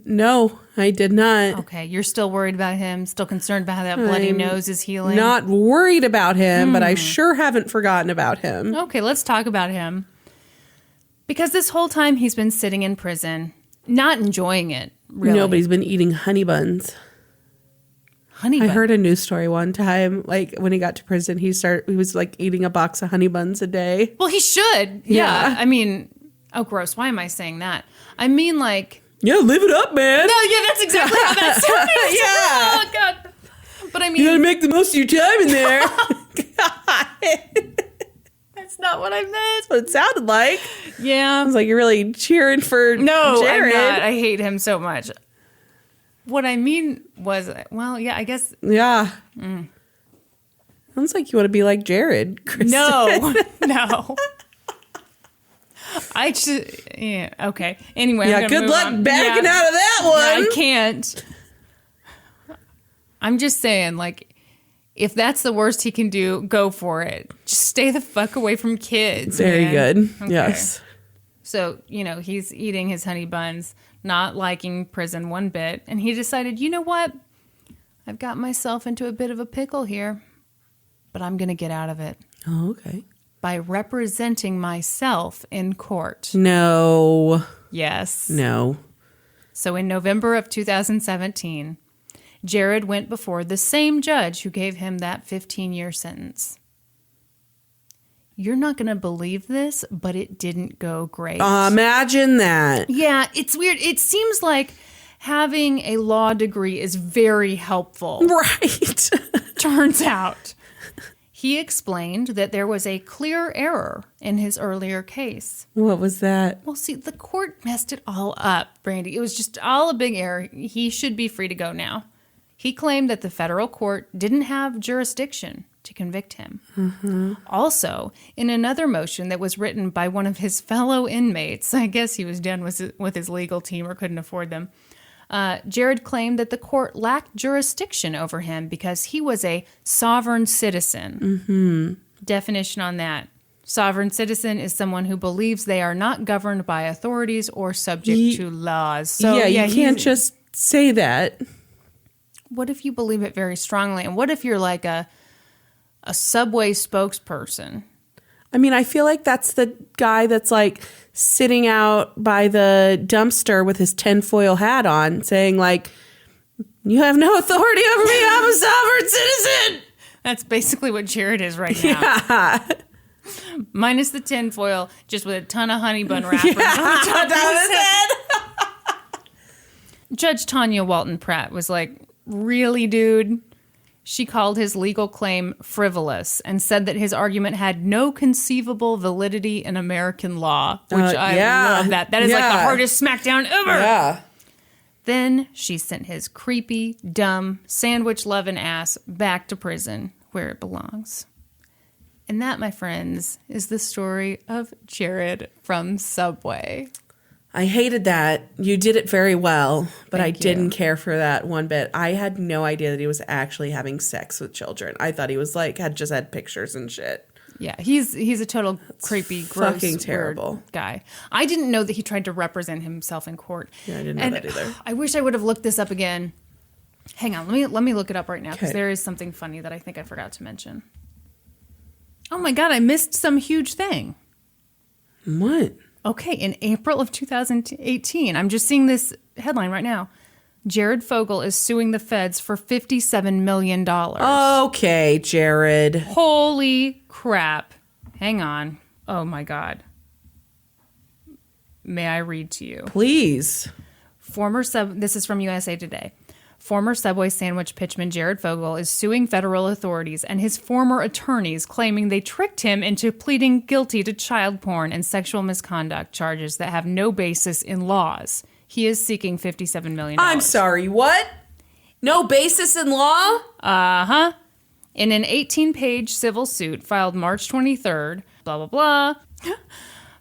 No, I did not. Okay, you're still worried about him, still concerned about how that bloody nose is healing? Not worried about him, but I sure haven't forgotten about him. Okay, let's talk about him. Because this whole time he's been sitting in prison, not enjoying it, really. No, but he's been eating honey buns. Honey buns? I heard a news story one time, like when he got to prison, he was like eating a box of honey buns a day. Well, he should. Yeah. I mean, oh, gross. Why am I saying that? I mean, like... Yeah, live it up, man. No, yeah, that's exactly how that sounded. Yeah. Oh, God. But I mean... You gotta make the most of your time in there. That's not what I meant. That's what it sounded like. Yeah. I was like, you're really cheering for Jared. I'm not. I hate him so much. What I mean was, well, yeah, I guess. Yeah. Sounds like you want to be like Jared, Kristin. No. I just, yeah, okay. Anyway, yeah, good luck backing out of that one. I can't. I'm just saying, like, if that's the worst he can do, go for it. Just stay the fuck away from kids. Very good. Okay. Yes. So, he's eating his honey buns, not liking prison one bit. And he decided, you know what? I've got myself into a bit of a pickle here, but I'm going to get out of it. Oh, okay. By representing myself in court. No. Yes. No. So in November of 2017, Jared went before the same judge who gave him that 15-year sentence. You're not going to believe this, but it didn't go great. Imagine that. Yeah, it's weird. It seems like having a law degree is very helpful. Right. Turns out. He explained that there was a clear error in his earlier case. What was that? Well, see, the court messed it all up, Brandy. It was just all a big error. He should be free to go now. He claimed that the federal court didn't have jurisdiction to convict him. Mm-hmm. Also, in another motion that was written by one of his fellow inmates, I guess he was done with his legal team or couldn't afford them, Jared claimed that the court lacked jurisdiction over him because he was a sovereign citizen. Mm-hmm. Definition on that. Sovereign citizen is someone who believes they are not governed by authorities or subject to laws. So, you can't just say that. What if you believe it very strongly? And what if you're like a Subway spokesperson? I mean, I feel like that's the guy that's like sitting out by the dumpster with his tinfoil hat on saying like, you have no authority over me. I'm a sovereign citizen. That's basically what Jared is right now. Yeah. Minus the tinfoil, just with a ton of honey bun wrappers on top of his head. Judge Tanya Walton Pratt was like, really, dude? She called his legal claim frivolous and said that his argument had no conceivable validity in American law, which I love that. That is like the hardest smackdown ever. Yeah. Then she sent his creepy, dumb, sandwich-loving ass back to prison where it belongs. And that, my friends, is the story of Jared from Subway. I hated that. You did it very well, but I didn't care for that one bit. I had no idea that he was actually having sex with children. I thought he was like, had just had pictures and shit. Yeah, he's a total creepy, gross, fucking terrible guy. I didn't know that he tried to represent himself in court. Yeah, I didn't know that either. I wish I would have looked this up again. Hang on, let me look it up right now because there is something funny that I think I forgot to mention. Oh my God, I missed some huge thing. What? Okay, in April of 2018, I'm just seeing this headline right now. Jared Fogle is suing the feds for $57 million. Okay, Jared. Holy crap. Hang on. Oh my God. May I read to you? Please. This is from USA Today. Former Subway sandwich pitchman Jared Fogle is suing federal authorities and his former attorneys, claiming they tricked him into pleading guilty to child porn and sexual misconduct charges that have no basis in laws. He is seeking $57 million. I'm sorry, what? No basis in law? Uh-huh. In an 18-page civil suit filed March 23rd, blah, blah, blah,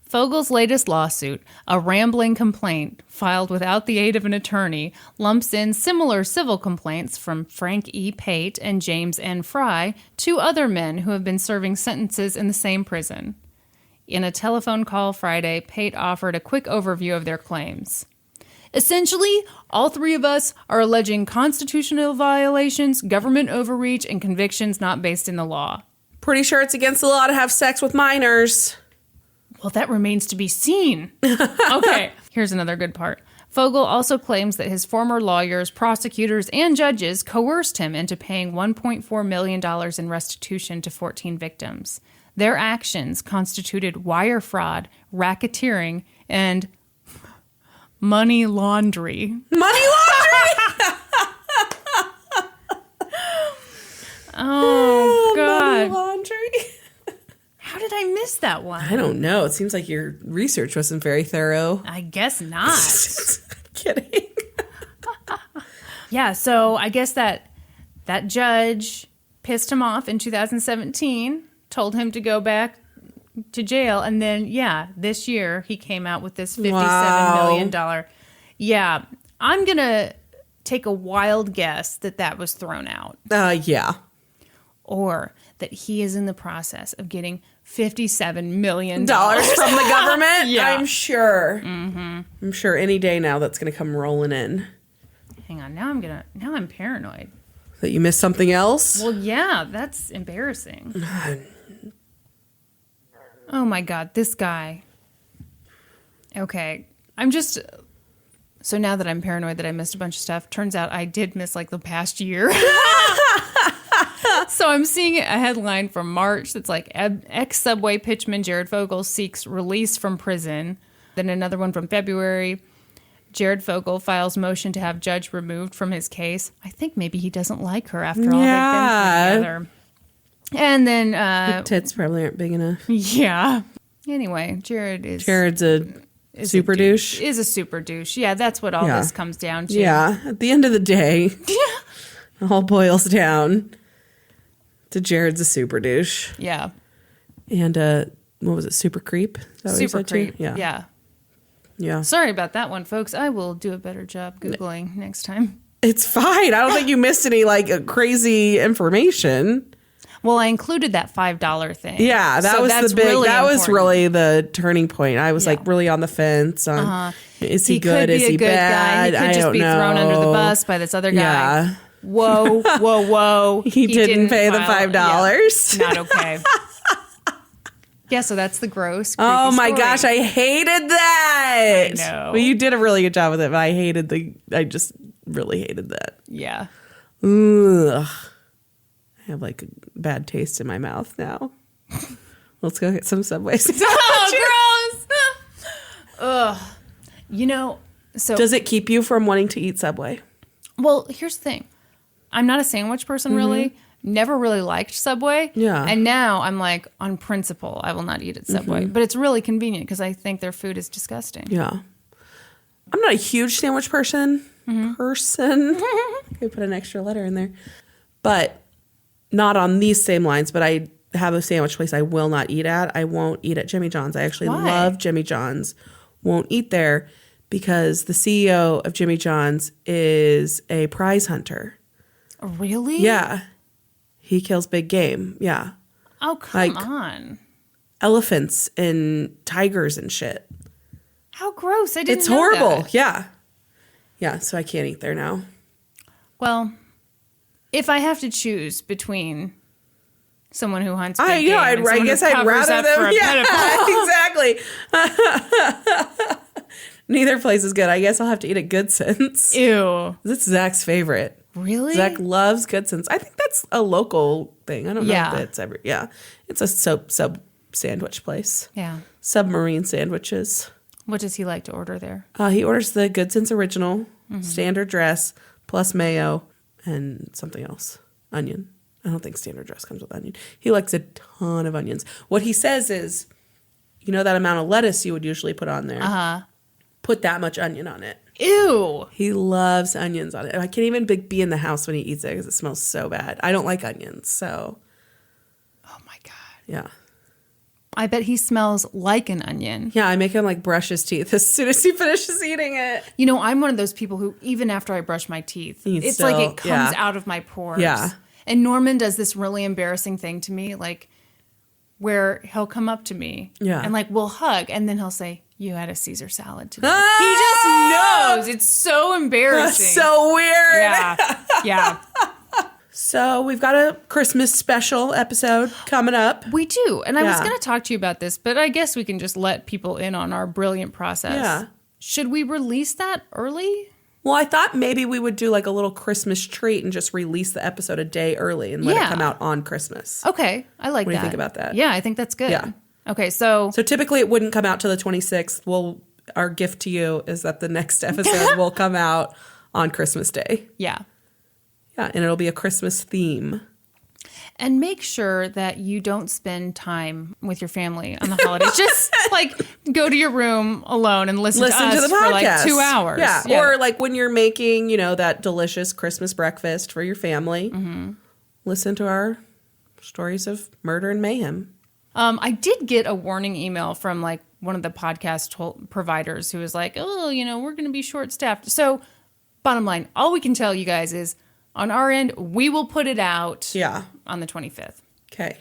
Fogle's latest lawsuit, a rambling complaint filed without the aid of an attorney, lumps in similar civil complaints from Frank E. Pate and James N. Fry, two other men who have been serving sentences in the same prison. In a telephone call Friday, Pate offered a quick overview of their claims. Essentially, all three of us are alleging constitutional violations, government overreach, and convictions not based in the law. Pretty sure it's against the law to have sex with minors. Well, that remains to be seen. Okay, here's another good part. Fogle also claims that his former lawyers, prosecutors, and judges coerced him into paying $1.4 million in restitution to 14 victims. Their actions constituted wire fraud, racketeering, and money laundry. Money laundry? Oh, God. Money laundry? How did I miss that one? I don't know. It seems like your research wasn't very thorough. I guess not. Kidding. Yeah, so I guess that judge pissed him off in 2017, told him to go back to jail, and then, this year he came out with this $57 million. Yeah, I'm going to take a wild guess that was thrown out. Yeah. Or that he is in the process of getting $57 million from the government? Yeah. I'm sure. Mm-hmm. I'm sure any day now that's going to come rolling in. Hang on. Now I'm paranoid. That you missed something else? Well, yeah, that's embarrassing. Oh my God, this guy. Okay. So now that I'm paranoid that I missed a bunch of stuff, turns out I did miss like the past year. So I'm seeing a headline from March that's like ex-Subway pitchman Jared Fogle seeks release from prison. Then another one from February. Jared Fogle files motion to have judge removed from his case. I think maybe he doesn't like her after all they've been together. And then... Your tits probably aren't big enough. Yeah. Anyway, Jared's a super douche? Is a super douche. Yeah, that's what all this comes down to. Yeah. At the end of the day, it all boils down to Jared's a super douche. Yeah. And what was it? Super creep? Is that what you said creep. Too? Yeah. Yeah. Sorry about that one, folks. I will do a better job Googling next time. It's fine. I don't think you missed any crazy information. Well, I included that $5 thing. Yeah, that was the big. Really that important. Was really the turning point. I was really on the fence. Is he good? Is he bad? Guy. He could just be thrown under the bus by this other guy. Yeah. Whoa, whoa, whoa! He didn't pay the $5. Yeah, not okay. Yeah, so that's the gross. Oh my story. gosh, I hated that. I know. Well, you did a really good job with it, but I just really hated that. Yeah. Ugh. I have a bad taste in my mouth now. Let's go get some Subway. Oh, gross. Ugh. So does it keep you from wanting to eat Subway? Well, here's the thing. I'm not a sandwich person, really. Never really liked Subway. Yeah. And now I'm on principle, I will not eat at Subway. But it's really convenient because I think their food is disgusting. Yeah. I'm not a huge sandwich person. Okay, put an extra letter in there. But not on these same lines, but I have a sandwich place I will not eat at. I won't eat at Jimmy John's. I actually love Jimmy John's. Won't eat there because the CEO of Jimmy John's is a prize hunter. Really? Yeah. He kills big game. Yeah. Oh, come on. Elephants and tigers and shit. How gross. I didn't know It's horrible. That. Yeah. Yeah, so I can't eat there now. Well, if I have to choose between someone who hunts big game I guess I'd rather them. Yeah, exactly. Neither place is good. I guess I'll have to eat at Goodson's. Ew. That's Zach's favorite. Really? Zach loves Goodson's. I think that's a local thing. I don't know if it's ever. Yeah. It's a sub sandwich place. Yeah. Submarine sandwiches. What does he like to order there? He orders the Goodson's original, standard dress, plus mayo, and something else. Onion. I don't think standard dress comes with onion. He likes a ton of onions. What he says is, that amount of lettuce you would usually put on there. Put that much onion on it. Ew. He loves onions on it. I can't even be in the house when he eats it because it smells so bad. I don't like onions, so. Oh, my God. Yeah. I bet he smells like an onion. Yeah, I make him brush his teeth as soon as he finishes eating it. I'm one of those people who, even after I brush my teeth, it's like it comes out of my pores. Yeah. And Norman does this really embarrassing thing to me, where he'll come up to me and we'll hug, and then he'll say, "You had a Caesar salad today." He just knows. It's so embarrassing. That's so weird. Yeah. Yeah. So we've got a Christmas special episode coming up. We do. And I was going to talk to you about this, but I guess we can just let people in on our brilliant process. Yeah. Should we release that early? Well, I thought maybe we would do a little Christmas treat and just release the episode a day early and let it come out on Christmas. Okay. I like that. What do you think about that? Yeah, I think that's good. Yeah. Okay, so typically it wouldn't come out till the 26th. Our gift to you is that the next episode will come out on Christmas Day. Yeah. Yeah, and it'll be a Christmas theme. And make sure that you don't spend time with your family on the holidays. Just go to your room alone and listen to us the podcast for 2 hours. Yeah. Or when you're making, that delicious Christmas breakfast for your family. Listen to our stories of murder and mayhem. I did get a warning email from one of the podcast providers who was we're going to be short staffed. So bottom line, all we can tell you guys is on our end, we will put it out on the 25th. Okay.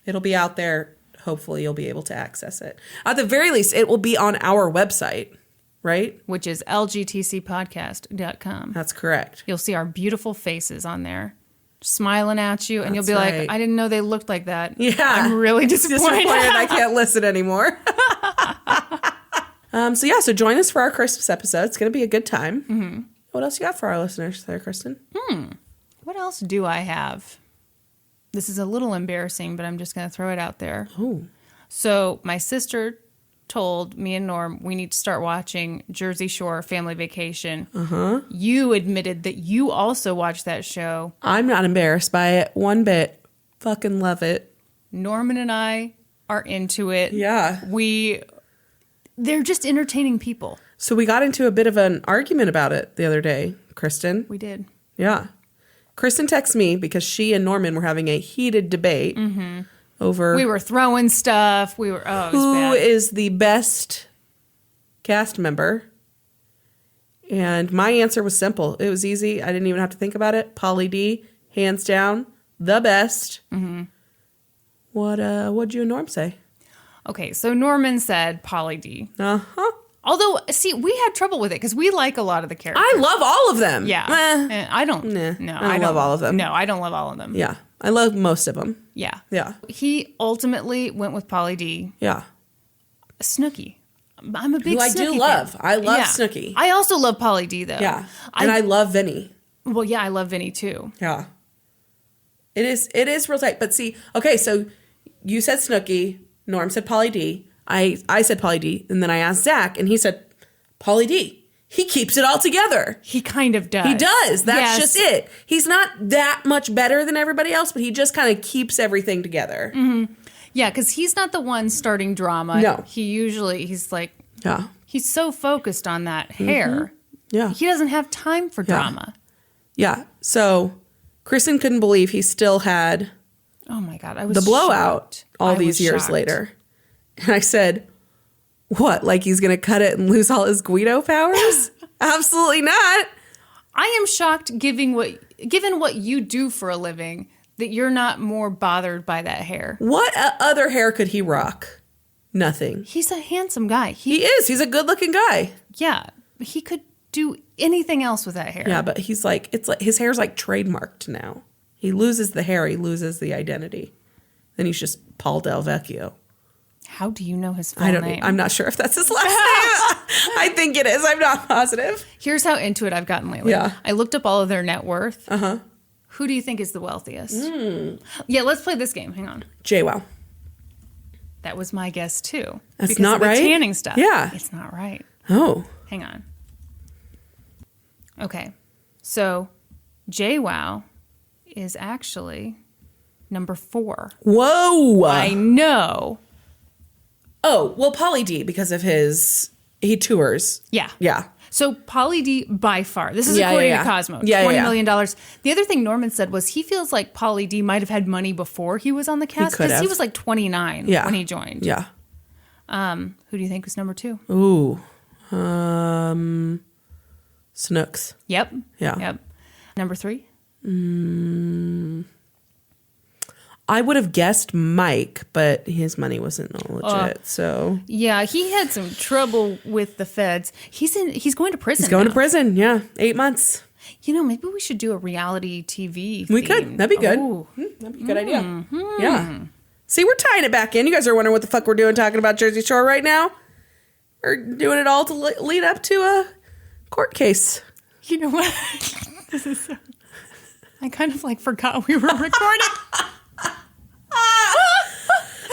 It'll be out there. Hopefully you'll be able to access it. At the very least, it will be on our website, right? Which is lgtcpodcast.com. That's correct. You'll see our beautiful faces on there, smiling at you, and you'll be like, I didn't know they looked like that. Yeah. I'm really disappointed. I can't listen anymore. So join us for our Christmas episode. It's going to be a good time. What else you got for our listeners there, Kristin? What else do I have? this is a little embarrassing, but I'm just going to throw it out there. Oh. So my sister told me and Norm we need to start watching Jersey Shore Family Vacation. Uh-huh. You admitted that you also watched that show. I'm not embarrassed by it one bit. Fucking love it. Norman and I are into it. Yeah. They're just entertaining people. So we got into a bit of an argument about it the other day, Kristin. We did. Yeah. Kristin texted me because she and Norman were having a heated debate over... We were throwing stuff. It was who bad. is the best cast member? And my answer was simple. It was easy. I didn't even have to think about it. Pauly D, hands down, the best. Mm-hmm. What'd you and Norm say? Okay, so Norman said Pauly D. Uh-huh. Although, see, we had trouble with it because we like a lot of the characters. I love all of them. Yeah. And I don't. No, I don't love all of them. No, I don't love all of them. Yeah. I love most of them. Yeah. Yeah. He ultimately went with Pauly D. Yeah. Snooki. I'm a big Who I Snooki do fan. love. I love Snooki. I also love Pauly D, though. Yeah. And I love Vinny. Well, yeah, I love Vinny, too. Yeah. It is real tight. But see, okay, so you said Snooki. Norm said Pauly D. I said Pauly D. And then I asked Zach, and he said Pauly D. He keeps it all together. He kind of does. He does. That's just it. He's not that much better than everybody else, but he just kind of keeps everything together. Mm-hmm. Yeah, because he's not the one starting drama. No. He's like, yeah. He's so focused on that hair. Yeah. He doesn't have time for drama. Yeah. So Kristin couldn't believe he still had oh my God, I was the blowout shocked. all these years shocked. later. And I said, what, like he's going to cut it and lose all his Guido powers? Absolutely not. I am shocked given what you do for a living that you're not more bothered by that hair. What other hair could he rock? Nothing. He's a handsome guy. He is. He's a good looking guy. Yeah. He could do anything else with that hair. Yeah, but it's like his hair's like trademarked now. He loses the hair. He loses the identity. Then he's just Paul Del Vecchio. How do you know his full name? I'm not sure if that's his last name. I think it is. I'm not positive. Here's how into it I've gotten lately. Yeah. I looked up all of their net worth. Uh-huh. Who do you think is the wealthiest? Yeah, let's play this game. Hang on. JWoww. That was my guess, too. That's because not of the right? tanning stuff. Yeah. It's not right. Oh. Hang on. Okay. So, JWoww is actually number 4. Whoa. I know. Oh, well, Pauly D, because of he tours. Yeah. Yeah. So Pauly D by far. This is according to Cosmo. $20 million. The other thing Norman said was he feels like Pauly D might have had money before he was on the cast because he was like 29 when he joined. Yeah. Who do you think was number 2? Ooh. Snooks. Yep. Yeah. Yep. Number 3? I would have guessed Mike, but his money wasn't legit. So yeah, he had some trouble with the feds. He's going to prison. He's going now. to prison. Yeah, 8 months. You know, maybe we should do a reality TV. We could. That'd be good. Ooh. That'd be a good idea. Yeah. See, we're tying it back in. You guys are wondering what the fuck we're doing talking about Jersey Shore right now. We're doing it all to lead up to a court case. You know what? I kind of like forgot we were recording.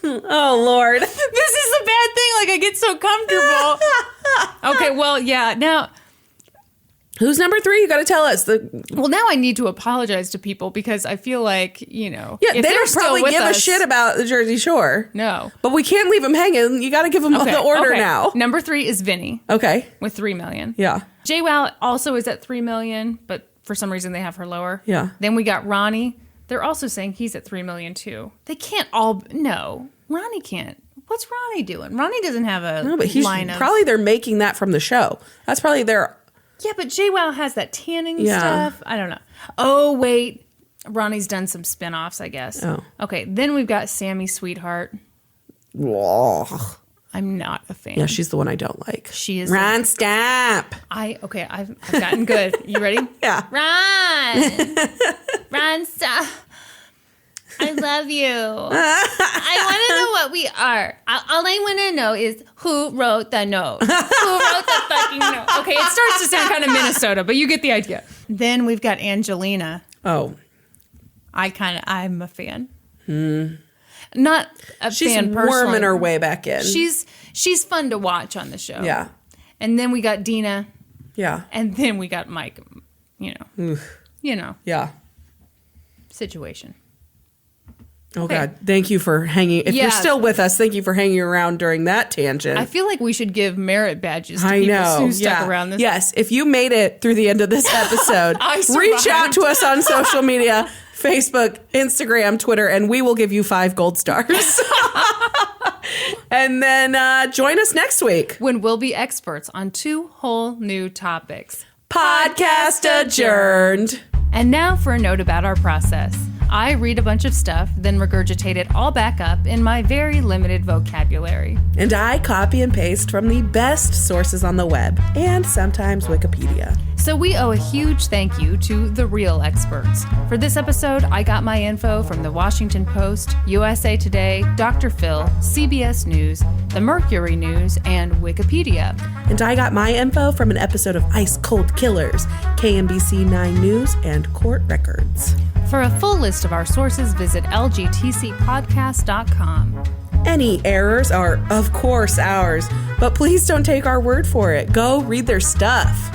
Oh, Lord. This is the bad thing. Like, I get so comfortable. Okay, well, yeah. Now, who's number 3? You got to tell us. Well, now I need to apologize to people because I feel like, you know. Yeah, if they don't probably give a shit about the Jersey Shore. No. But we can't leave them hanging. You got to give them the order now. Number 3 is Vinny. Okay. With $3 million. Yeah. JWoww also is at $3 million, but for some reason they have her lower. Yeah. Then we got Ronnie. They're also saying he's at $3 million too. They can't all. No, Ronnie can't. What's Ronnie doing? Ronnie doesn't have a line of. Probably they're making that from the show. That's probably their. Yeah, but JWoww has that tanning stuff. I don't know. Oh wait, Ronnie's done some spinoffs, I guess. Oh. Okay, then we've got Sammy Sweetheart. Ugh. I'm not a fan. Yeah, she's the one I don't like. She is. Ron, stop. I've gotten good. You ready? Yeah. Ron, stop. I love you. I want to know what we are. All I want to know is who wrote the note. Who wrote the fucking note? Okay, it starts to sound kind of Minnesota, but you get the idea. Then we've got Angelina. Oh. I'm a fan. Not a fan personally. She's worming her way back in. She's fun to watch on the show. Yeah. And then we got Dina. Yeah. And then we got Mike. Yeah. Situation. Oh, okay. God. Thank you for hanging. If you're still with us, thank you for hanging around during that tangent. I feel like we should give merit badges to people who stuck around this. Yes. If you made it through the end of this episode, reach out to us on social media, Facebook, Instagram, Twitter, and we will give you 5 gold stars. And then join us next week, when we'll be experts on 2 whole new topics. Podcast adjourned. And now for a note about our process. I read a bunch of stuff, then regurgitate it all back up in my very limited vocabulary. And I copy and paste from the best sources on the web, and sometimes Wikipedia. So we owe a huge thank you to the real experts. For this episode, I got my info from the Washington Post, USA Today, Dr. Phil, CBS News, the Mercury News, and Wikipedia. And I got my info from an episode of Ice Cold Killers, KMBC 9 News, and Court Records. For a full list of our sources, visit lgtcpodcast.com. Any errors are, of course, ours, but please don't take our word for it. Go read their stuff.